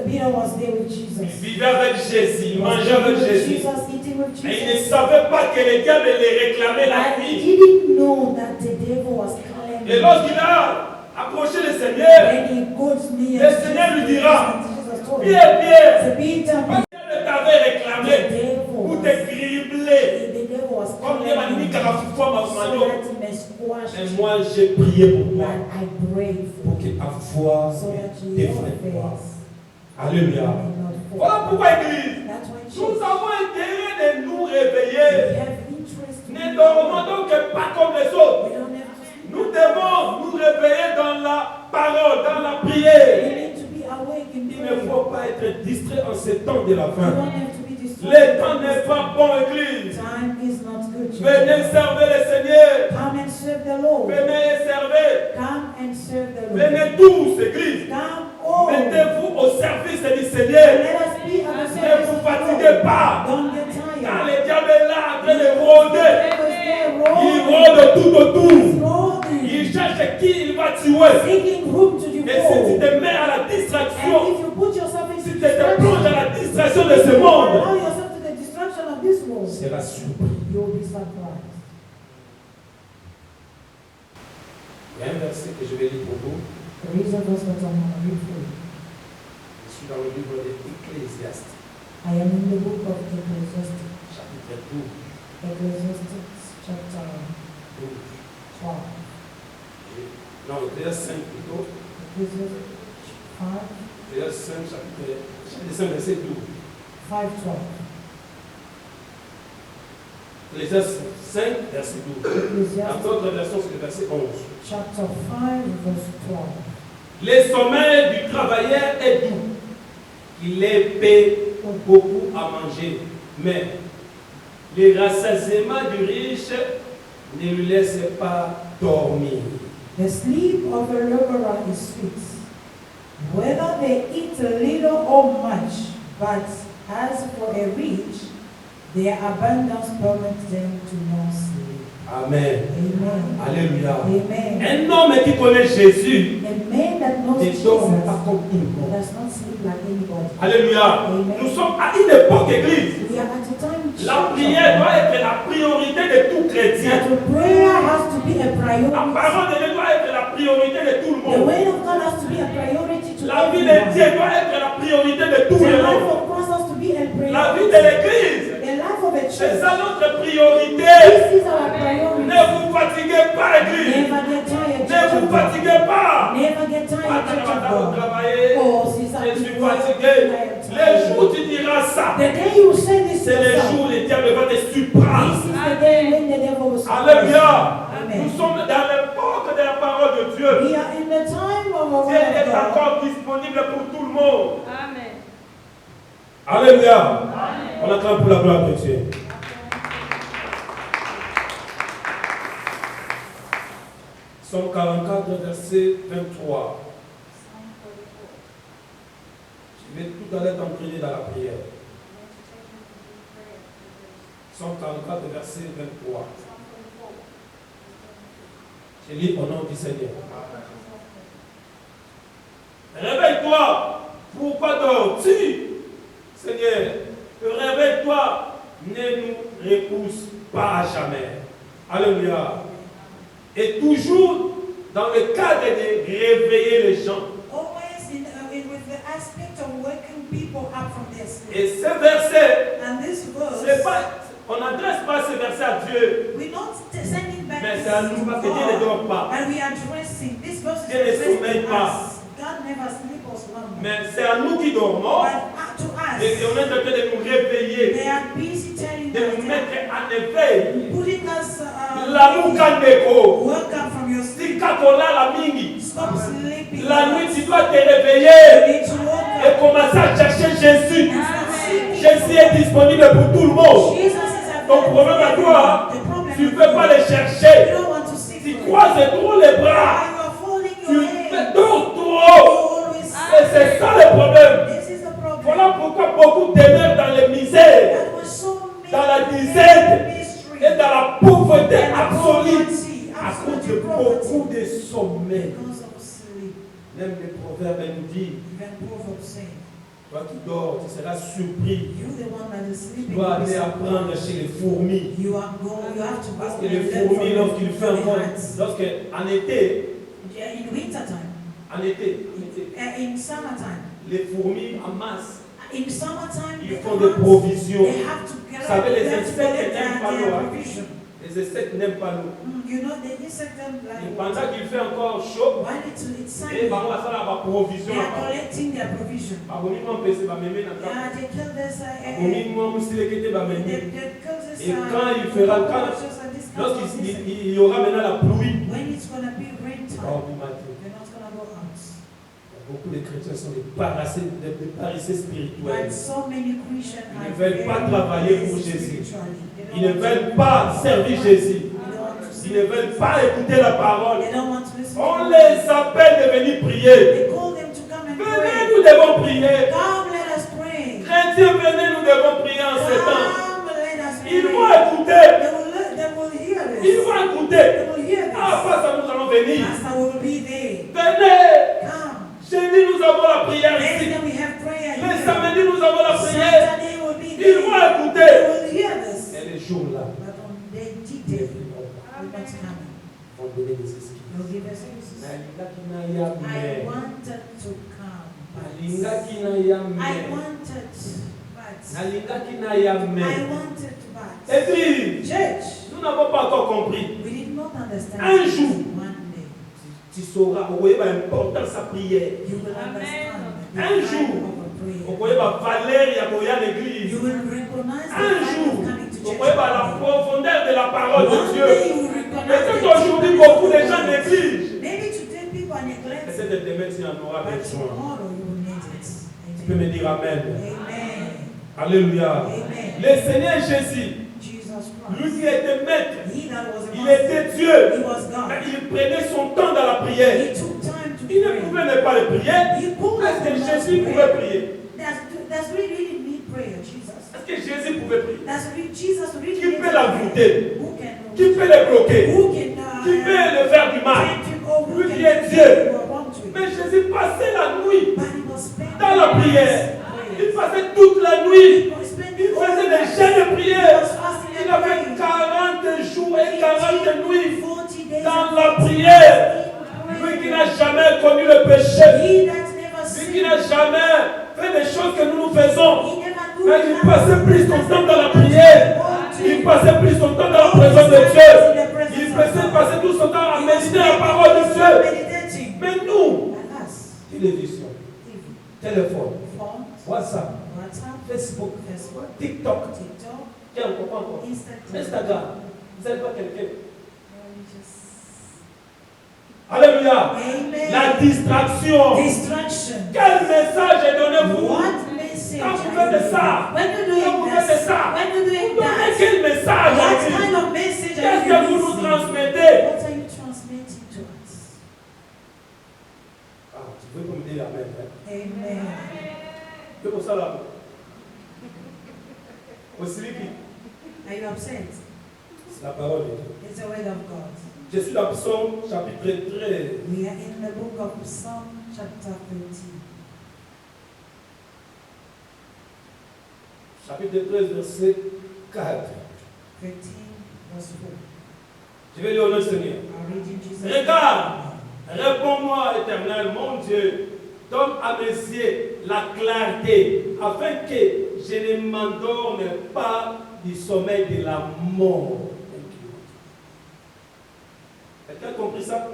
Peter was there with Il Jesus. vivait avec Jésus. Il mangeait avec Jésus. Jesus, eating with Et il ne Jesus. savait pas que le diable les réclamait la And he vie. didn't know that the devil was calling Et him. lorsqu'il a approché le Seigneur, When he goes near le Seigneur lui dira, Jesus told him, Pierre, Pierre, "So Peter, parce que le t'avait the réclamé devil pour was, te cribler. the devil was Comme calling il m'a dit him qu'à la fois m'a so demandé. that he may squash Et you. moi, j'ai prié pour toi. But I prayed Pour for que you ta foi so that ne your t'effraie pas. faith Alléluia. may not fall." Voilà pourquoi, Église, That's why nous Jesus, avons intérêt de nous we réveiller. have interest in Ne you. dormons donc pas comme les autres. We don't have to sleep. Nous devons nous réveiller dans la parole, dans la We prière. need to be awake in Il ne prayer. faut pas être distrait en ces temps de la We fin. don't have to be distracted. Le temps n'est pas bon, Église. Time is not good. Venez children. servir le Seigneur. Come and serve the Lord. Venez et servez. Come and serve the Lord. Venez tous, Église. Come all. Mettez-vous au service du Seigneur. Let us be at the Ne service vous of the fatiguez Lord. pas. Don't get Car tired. le diable est là en train de rôder. Because they're Il rolling. rôde tout autour. Rolling. Il cherche qui il va tuer. Seeking whom to Et si tu devour. te mets à la And distraction, if you put yourself si into tu te plonges à la distraction de ce allow monde, yourself to the destruction of this world, c'est la surprise. you will be surprised. Il y a un verset que je vais lire pour vous. The reason was that I'm going to read for you. Je suis dans le livre de Ecclésiaste, I am in the book of Ecclesiastes. chapitre 12. Ecclesiastes chapter 12. 12. Non, Ecclésiaste 5 plutôt. Ecclesiastes 5, Ecclésiaste 5, chapitre 5, verset 12. 5:12. Ecclésiaste 5, verset 12. Dans Ecclesiastes d'autres versions, c'est le verset 11. chapter 5, verse 12. Le sommeil du travailleur est doux. Il est paix ou beaucoup à manger. Mais le rassasiement du riche ne lui laisse pas dormir. The sleep of a laborer is sweet, whether they eat little or much, but as for a rich, their abundance permits them to not sleep. Amen. Amen. Alléluia. Amen. Un homme qui connaît Jésus A man that knows ne Jesus dort pas comme tout le monde. does not sleep like anybody. Alléluia. Amen. Nous sommes à une époque, église. We are at a time La prière doit être la priorité de tout chrétien. that prayer has to be a La priority. parole de Dieu doit être la priorité de tout le The monde. word of God has to be a priority to La vie de everyone. Dieu doit être la priorité de tout The le life monde. of Christ has to be a La vie de priority. l'église, The life of a c'est church. ça notre priorité. This is our priority. Ne vous fatiguez pas, église. Never get tired, Ne church vous of God. fatiguez pas. Never get tired, Quand tu church vas of au God. travailler, Oh, since je I've suis been fatigué. Les jours où tu diras ça, the day you say this to c'est le yourself, jour où le diable va te this surprendre. is the day when the devil will surprise you. Alléluia. Amen. Nous sommes dans l'époque de la parole parole de Dieu. We are in the time of our Dieu est word of God. encore disponible pour tout le monde. Amen. Alléluia. On acclame pour la gloire de Dieu. Psaume 44, verset 23. Je vais tout à l'heure t'entraîner dans la prière. Psaume 44, verset 23. Je lis au nom du Seigneur. Réveille-toi. Pourquoi dors-tu, Seigneur? Réveille-toi. Ne nous repousse pas à jamais. Alléluia. Et toujours dans le cadre de réveiller les gens. Always with the aspect of waking people up from their sleep. Et ce verset, And this c'est verse, pas, on n'adresse pas ce verset à Dieu. we're not sending back Mais this c'est à nous parce que Dieu ne to dort God, pas. but we are addressing this verse is Dieu ne addressed sommeille to pas. us. God never sleeps or slumbers. Mais c'est à nous qui dormons. But to Et on est en train de nous réveiller, they are busy telling de nous us, mettre en éveil. putting us, La mukandeko. wake up from your sleep. Si kakola la mingi. Stop sleeping. La nuit, tu dois te You réveiller need to wake et up. commencer à chercher Jésus. Amen. Jésus est disponible pour tout le monde. Jesus is Ton problème à toi, The problem tu ne is peux pas le you chercher. don't want to see Tu for it. croises trop les bras. You are folding Tu your fais hands. dors You trop. always Et c'est ça le problème. This is the problem. Voilà pourquoi beaucoup demeurent dans les misères, That was so many dans la disette mystery et dans la pauvreté and absolue poverty, à cause absolute de poverty, beaucoup de sommeil. because of sleep. Même les proverbes nous disent, Even Proverbs say, toi qui dors, tu seras surpris. you the one that is Tu sleeping. dois aller apprendre chez les fourmis. You are going. You have to go. Parce que les and learn fourmis, from lorsqu'il fait the encore, ants. en été, Yeah, in winter time, en été, in summertime, les fourmis en masse, in summertime, ils the font des ants, provisions. they have to get Vous savez, les they have to insectes collect n'aiment pas their l'eau. Hein. provision. Les insectes n'aiment pas l'eau. You know, the insect them Et like pendant qu'il fait encore chaud, while it's et sunny, bah, on va faire la provision. they are collecting their provision. Bah, bon, ils vont passer, bah, mémé, n'a pas. Yeah, they kill this. Bon, ils vont aussi les quitter, bah, mémé. They kill this. Et quand il fera, cockroaches and this kind of lorsqu'il insect. il y aura maintenant la pluie, When it's gonna be rain time, oh, du matin. they're not gonna go out. Beaucoup de chrétiens sont des paresseux spirituels. But so many Christians Ils are ne veulent pas very travailler lazy pour Jésus. spiritually. They don't Ils ne want veulent to- pas servir Jésus. they don't want to Ils see- ne veulent pas écouter la parole. They don't want to listen. On les appelle de venir prier. They call them to come and Venez, pray. nous devons prier. Come, let us pray. Chrétiens, venez, nous devons prier en ce temps. Come, let us pray. Ils vont écouter. They will hear this. Ils vont écouter. They will hear this. Ah, pas ça, nous allons venir. Pastor will be there. Venez. Come. Jeudi, nous avons la prière ici. Then we have prayer Le here. samedi, nous avons la prière. Saturday will be Ils there. vont They écouter. will hear this. Et les jours-là, But on the ils day, vont what's coming? donner des excuses. He'll give us excuses. Nalingaki na ya I me. wanted to come, Nalingaki but na ya I me. wanted, but Nalingaki na ya I me. wanted, but Et puis, church, nous n'avons pas encore compris. we did not understand. Un jour. One day, Tu sauras, vous voyez l'importance de sa prière. you will Amen. understand the Un value jour. of a Vous prayer. voyez la valeur il y a moyen l'église. You will recognize the Un value jour, of coming to vous church. voyez la profondeur de la parole de One Dieu. day you will Et recognize c'est the aujourd'hui truth beaucoup of de the gens word. négligent. Maybe today people are neglecting, Essaie de te mettre si on aura but besoin. tomorrow you will need it. Tu peux me dire Amen. Amen. Alléluia. Amen. Le Seigneur Jésus, Jesus lui Christ. qui était maître, He that was a il master, était Dieu. he was God. Mais il prenait son temps dans la prière. He took time to Il ne pray. pouvait ne pas le prier. He pulled Est-ce que us to Jésus pray. pouvait prier? Does we really need prayer, Jesus? Est-ce que Jésus pouvait prier? Jesus really Qui need peut la goûter? Who can Qui peut le bloquer? who can Qui peut le faire du mal? tempt him or who Lui can qui est do Dieu. what you want to? Mais Jésus passait la nuit But he was spending dans la prière. prayer. Il passait toute la nuit. He was spending Il all faisait the des night. jeûnes de He prière. was fasting Il and a fait praying. 40 jours et 40 nuits 40 days dans and la 40 prière. nights Lui in qui prayer. n'a jamais connu le péché. He that never Lui qui sinned. n'a jamais fait des choses que nous faisons. He never do Mais il nothing. passait plus son temps dans la prière. Il passait plus son temps dans la présence de Dieu. Il passait tout son temps à méditer la parole de Dieu. Meditating. Mais nous, And us, télévision, TV, téléphone, phone, WhatsApp, WhatsApp, Facebook, Facebook, TikTok, TikTok, tiens, encore, Instagram. Instagram. Vous n'avez pas quelqu'un. Religious. Alléluia. Amen. La distraction. Distraction. Quel message est donné vous? What message Quand vous are you faites ça, when you're quand vous doing faites this, ça, when you're doing vous donnez that, quel message à what Dieu? kind of message Qu'est-ce are que you vous nous releasing? transmettez? What are you transmitting to us? Ah, tu veux qu'on me dise Amen. Hein? Amen. C'est pour ça là. Aussi qui? Are you upset? C'est la parole de Dieu. It's the word of God. Je suis dans Psaume chapitre 13. We are in the book of Psalm chapter 13. Chapitre 13, verset 4. 13 verse 4. Je vais lire au nom du Seigneur. I'll read in Jesus' Regarde, name. réponds-moi, Éternel, mon Dieu, donne à mes yeux la clarté, afin que je ne m'endorme pas du sommeil de la mort. Quelqu'un a compris ça? Amen.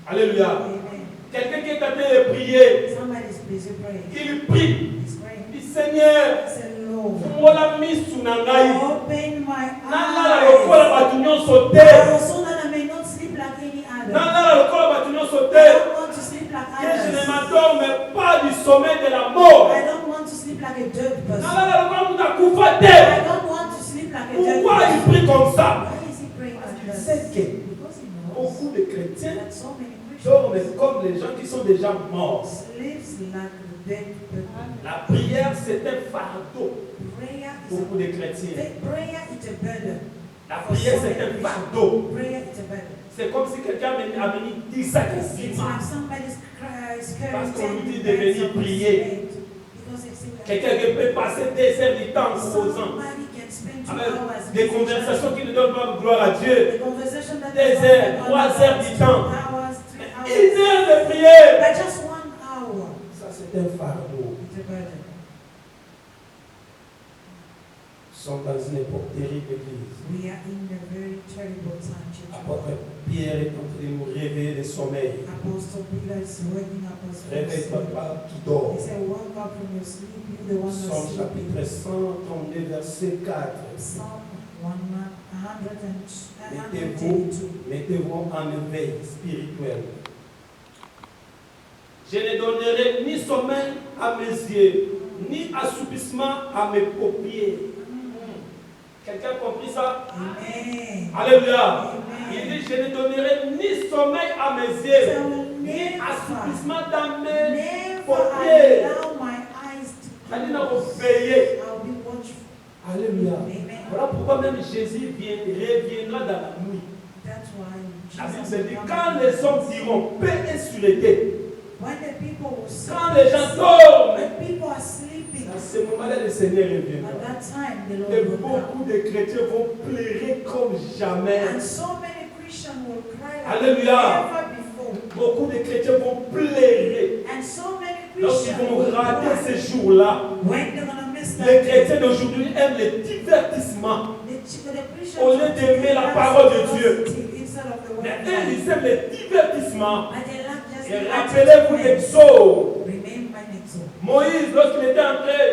Alléluia. Amen. Quelqu'un qui est en train de prier, Somebody's busy praying. il prie. He's praying. Il dit Seigneur, He said, Lord, voilà mis sous nangai. open my Nanga eyes. lokola batu nyonso te. So that I may not sleep like any other. Nanga lokola batu nyonso I te. don't want to sleep like Que je ne others. m'endorme pas du sommeil de la mort. I don't want to sleep like a dead person. Nanga lokola mutu akufa te. I don't want to sleep like a dead Pourquoi il person. prie comme ça? Why is he praying Parce like qu'il this? sait que Because he knows beaucoup de chrétiens that so many dorment Christians comme les gens qui sont déjà morts. lives like dead people. La prière, c'est un fardeau Prayer is pour beaucoup de chrétiens. prayer is a burden. La prière, c'est un fardeau. Prayer is a burden. C'est comme si quelqu'un a mis 10 sacs de It's ciment. like somebody's Parce carrying qu'on nous 10 dit de bags venir of prier. cement. Because it's Quelqu'un qui peut passer des heures du temps en posant. somebody can spend 2 Avec hours des conversations qui ne donnent pas de gloire à Dieu. The conversation that Des goes heures, on 3 for heures du 2 temps. hours, 3 hours. Une heure de prière. But just 1 hour. Ça, c'est un fardeau. It's a burden. Nous sommes dans une époque terrible, Église. We are in a very terrible time, church. Apôtre Pierre est en train de nous réveiller de sommeil. Apostle Peter is waking up us from Réveille-toi sleep. pas qui dort. He said, wake up from your sleep, you the one Psaume that's chapitre sleeping. 132, verset 4. Psalm 132. Mettez-vous en éveil spirituel. Je ne donnerai ni sommeil à mes yeux, ni assoupissement à mes paupières. Quelqu'un a compris ça? Amen. Alléluia. Amen. Il dit, je ne donnerai ni sommeil à mes So I yeux, will ni never, assoupissement dans mes never paupières. allow my eyes to C'est-à-dire, on close. va veiller. I'll be watchful. Alléluia. Amen. Voilà pourquoi même Jésus reviendra dans la nuit. That's why La Bible Jesus dit, will come quand back. les hommes diront paix et sûreté, When the people will sleep, quand les gens dorment, when people are sleeping, à ce moment-là, le Seigneur reviendra. at that time the Et Lord will come. beaucoup de chrétiens vont pleurer comme jamais. And so many Christians will cry like Alléluia. never before. Beaucoup de chrétiens vont pleurer. And so many Lorsqu'ils Christians vont will rater cry ces jours-là. when they're gonna miss that. Les chrétiens d'aujourd'hui aiment le divertissement. The Christians Au lieu d'aimer la parole de Dieu. instead of the word Mais of eux, God. ils aiment le divertissement. And they lack just Et the rappelez-vous entertainment. d'Exode. Remember Exodus. Moïse, lorsqu'il était en train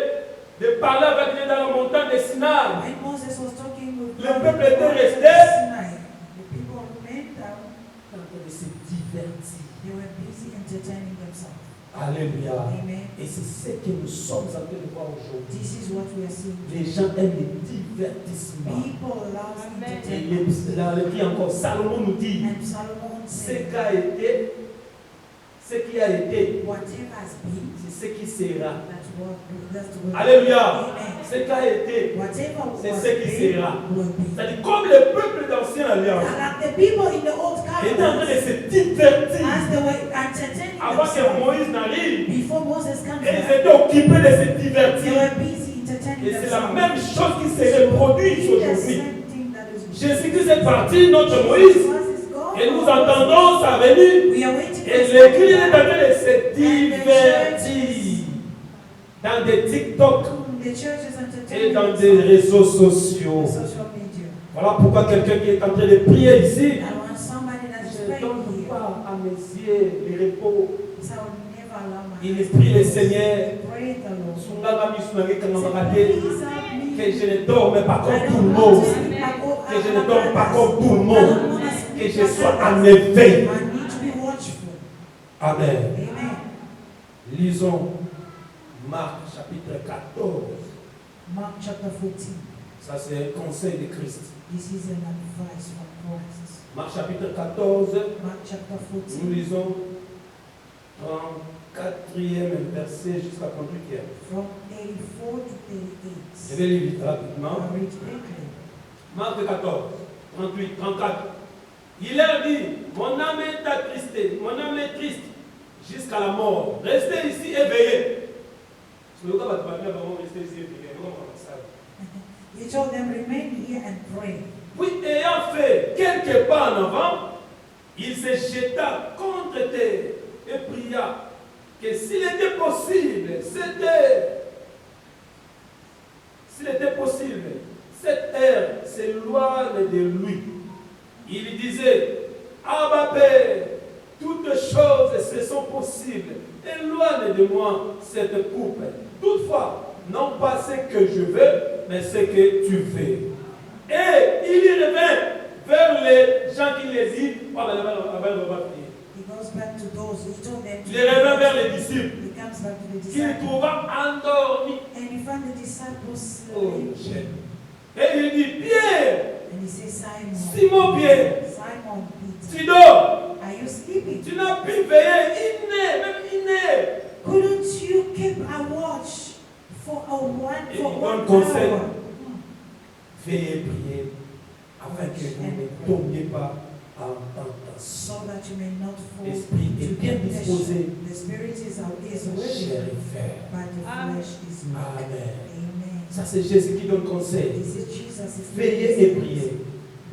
de parler avec lui dans la montagne de Sinaï, When Moses was talking with Le God, peuple était on resté. Sinai, the people remained down. en train de se divertir. They were busy entertaining themselves. Alléluia. Amen. Et c'est ce que nous sommes en train de voir aujourd'hui. This is what we are seeing. Les gens aiment le divertissement. People love Et entertainment. le dit encore, Salomon nous dit, And Solomon ce said, qui a été, whatever has been, c'est ce qui sera. that's the word. Alléluia. Amen. Ce qui a été, Whatever was c'est ce qui been sera. will be. C'est-à-dire, comme le peuple d'Ancienne Alliance And like the people in the old était en train covenant, de se divertir as they were entertaining avant que themselves, Moïse n'arrive, before Moses came et ils there, étaient occupés de se they divertir. were busy entertaining Et c'est la themselves. même chose qui se reproduit The aujourd'hui. same thing that is Jésus-Christ est parti, notre Moïse, Jesus is God. et nous entendons sa venue. We are waiting Et for l'église est en his train de se divertir dans des TikTok The church is et entertaining dans des themselves réseaux on sociaux. social media. Voilà pourquoi quelqu'un qui est en train de prier ici, I want somebody that is je ne praying donne here. pas à mes yeux le repos. So I will never allow my Il eyes prie to le close. Seigneur. Pray the Lord. Sungala misunage Say, kangamarade, please help me. que je ne dorme pas I comme tout don't le want monde, to sleep like all que je ne other dorme pas others. comme tout le I monde, don't want to que sleep je like sois others. en éveil. I need to be Amen. Amen. Lisons Marc chapitre 14. Mark chapter 14. Ça, c'est un conseil de Christ. This is an advice from Christ. Marc chapitre 14. Mark chapter 14. Nous lisons 34e verset jusqu'à 38e. From 84 to 38. Je vais lire vite rapidement. I'll read quickly. Marc 14, 38, 34. Il leur dit, mon âme est attristée, mon âme est triste jusqu'à la mort. Restez ici et veillez. He told them, remain here and pray. Puis, ayant fait quelques pas en avant, il se jeta contre terre et pria que s'il était possible, cette heure s'éloigne de lui. Il disait, Abba Père, toutes choses se sont possibles. Éloigne de moi cette coupe. Toutefois, non pas ce que je veux, mais ce que tu fais. Et il y revint vers les gens qui les disent, He goes back to those who told them to il revint vers les disciples, He comes back to the qu'il disciples. trouva endormis. And he found the disciples Oh, sleeping. et il dit, Pierre, And he says, Simon, Simon Pierre, Simon Peter, tu dors, are you sleeping? tu n'as pu veiller, même Couldn't you keep a watch for Et one il donne conseil. hour? Veillez, priez, afin que vous ne tombiez pas en tentation. So that you may not fall L'esprit est into bien temptation. disposé. The spirit is Chair willing, et fer. but the flesh is weak. Amen. Amen. Ça, c'est Jésus qui donne conseil. This is Jesus. is Veillez et priez.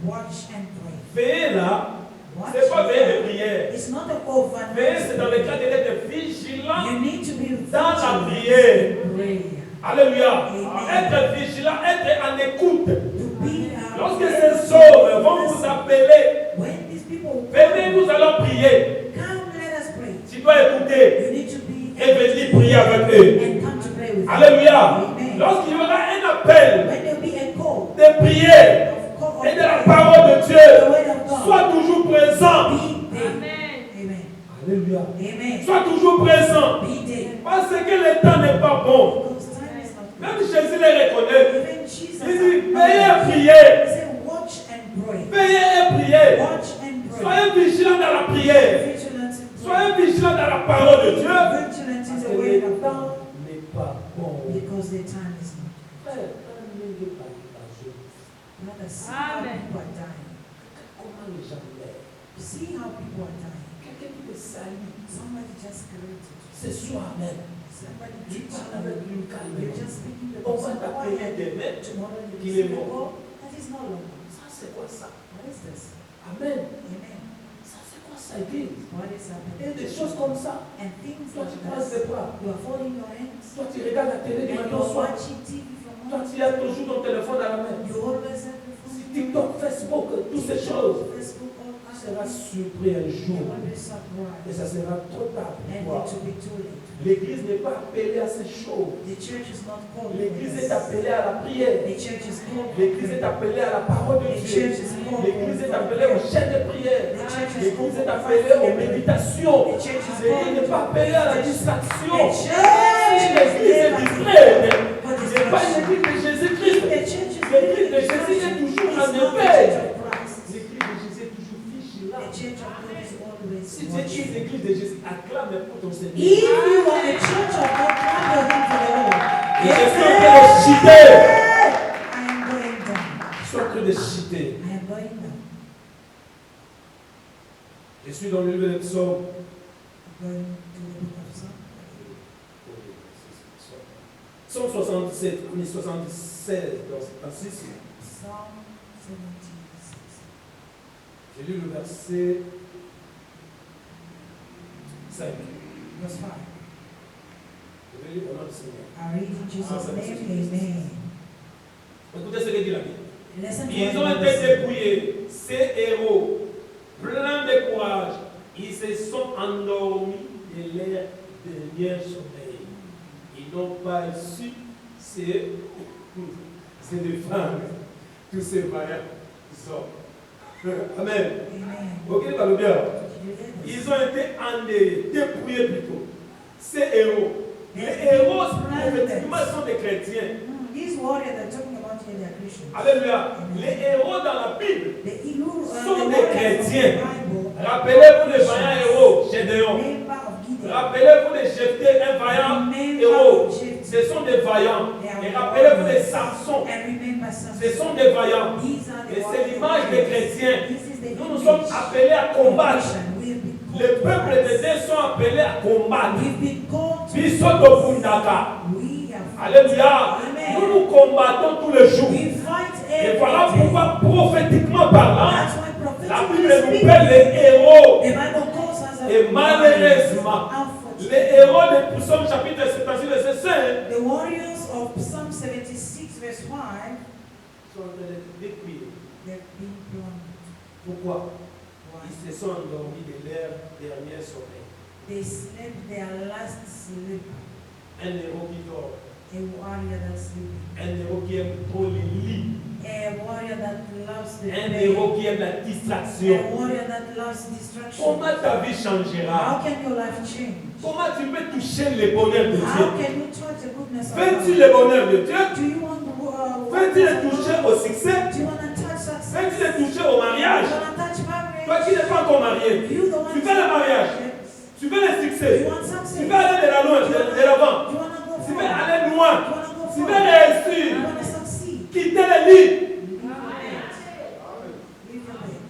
Watch and pray. Veillez là, Watch c'est pas and veiller pray. de prière. It's not an overnight. Veillez, c'est dans le cas d'être vigilant. You need to be Dans la vigilant prière. in prayer. Alléluia. Amen. Être vigilant, être en écoute. To be Lorsque ces hommes vont vous appeler, when these people venez, nous allons prier. come, let us pray. Tu dois écouter You need to be et venir prier avec eux. and come to pray with them. Alléluia. Amen. Lorsqu'il y aura un appel When there will be a call de prière of call et de la of parole de the Dieu, word of God, sois toujours présent. be there. Amen. Alléluia. Amen. Sois toujours présent. Be there. Parce que le temps n'est pas bon. Because time is not Même Jésus les reconnaît. even Jesus. Il dit, veillez et He priez. said, watch and pray. Veillez et priez. Watch and pray. Soyez vigilants dans la prière. Vigilant in prayer. Soyez vigilants dans la parole de Dieu. Vigilant in Parce the que word le of God. temps n'est pas bon. Because the time is not. Frère, un milieu par jour. Let us see how Amen. people are dying. Comment les gens meurent. See how people are dying. Quelqu'un qui te salue Somebody just created. ce soir même. Somebody Tu preached parles avec lui You're calmement. just speaking to On the va person t'appeler quiet. demain. Tomorrow you Qu'il say, est mort. oh, that is not long. Ça, c'est quoi ça? What is this? Amen. Amen. Ça, c'est quoi ça, église? What is happening? Et des choses comme ça. And things Toi, tu like croises this. les bras. You are folding your hands. Toi, tu regardes la télé du And matin au you're soir. watching TV from Toi, home. tu as toujours ton téléphone à la main. You always have your phone. Si TikTok, Facebook, toutes ces choses. Facebook, all Tu that. seras surpris un You jour. will be Et surprised. ça sera trop tard pour And toi. it will be too late. L'église n'est pas appelée à ces choses. The church is not called for L'église this. est appelée à la prière. The church is called for L'église est prayer. appelée à la parole de The Dieu. church is called L'église est for appelée aux prayer. chaînes de prière. The church is L'église called est for appelée aux fasting. méditations. The church is L'église n'est pas appelée à la distraction. The Si church l'église est is distraite, for ce n'est pas une distraction. église de Jésus-Christ. The church is L'église de Jésus est toujours It's en not the éveil. church of Christ. L'église de Jésus est toujours The vigilante. church of God is always Si tu es watching. une église de Jésus, acclame pour ton Seigneur. If you are a church of God, clap your hands for the Lord. Et je suis en train de chiter. I am going down. Je suis en train de chiter. I am going down. Je suis dans le livre de Psaume. Going to the book of Psalms. Psaume 77, on est 76 dans 6. Psalm 76. J'ai lu le verset 5. Verse 5. Je vais lire au nom du Seigneur. I read in Jesus' name, amen. Écoutez ce que dit la Bible. Listen to Ils ont what été it says. dépouillés, ces héros, pleins de courage. Ils se sont endormis de leur dernier sommeil. Ils n'ont pas su se défendre. Tous ces vaillants hommes. Amen. Amen. Ok, parle bien. Ils ont été endeuillés, dépouillés plutôt. Ces héros. Les héros, prophétiquement, sont des chrétiens. These warriors that are talking about here, they are Christians. Alléluia. Les héros dans la Bible sont des the chrétiens. Bible, Rappelez-vous les vaillants héros, Gédéon. member of Gideon. Rappelez-vous les Jephthé, un vaillant héros. Ce sont des vaillants. Et rappelez-vous les Samson. And remember Samson. Ce sont des vaillants. These are the Et c'est warriors. l'image des chrétiens. This is the Nous sommes appelés à combattre. We've been called Les to peuples de fight. Dieu sont appelés à combattre. We've been called to Bisoto Bundaka. We are Alléluia. Amen. Nous nous combattons tous les jours. We fight Et every voilà day. pourquoi, prophétiquement parlant, That's why la prophetically Bible nous speaking, appelle les héros. the Bible calls us a Et malheureusement, unfortunately, les héros de Psaume chapitre 76, verset 5 the warriors of Psalm 76 verse 5, sont en train d'être détruits. they've been blown. Pourquoi? Why? Ils se sont endormis de leur dernier sommeil. They slept their last sleep. Un héros qui dort. A warrior that's sleeping. Un héros qui aime trop les lits. A warrior that loves the Un bed. héros qui aime la A distraction. warrior that loves distraction. Comment ta vie How changera? can your life change? Comment tu peux toucher le bonheur de Dieu? How can you touch the goodness of Veux-tu God? le bonheur de Dieu? Do you want Veux-tu le toucher au succès? Do you want to touch success? Veux-tu le toucher au mariage? Do you want to touch marriage? Toi qui n'es pas encore marié, You the one tu veux le mariage, Yes. tu veux le succès, You want success? tu veux aller de la loin, de l'avant, Do you want to go tu veux forward? aller Do loin, you want to go tu veux forward? réussir, You want to succeed? quitter le lit. Leave your bed.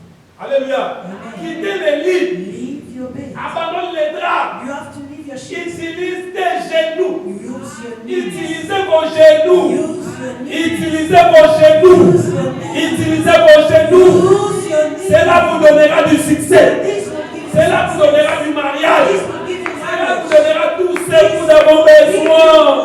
Alléluia. Amen. Quitter le lit. Leave your bed. Abandonne les draps. You have to leave your sheets. Utilise tes genoux. Use your knees. Utilisez vos genoux. Use your knees. Utilisez vos genoux. Utilisez vos genoux. Use your knees. Cela vous donnera du succès. This will give you Cela vous success. donnera du mariage. This will give you Cela vous marriage. donnera tout ce que nous avons besoin.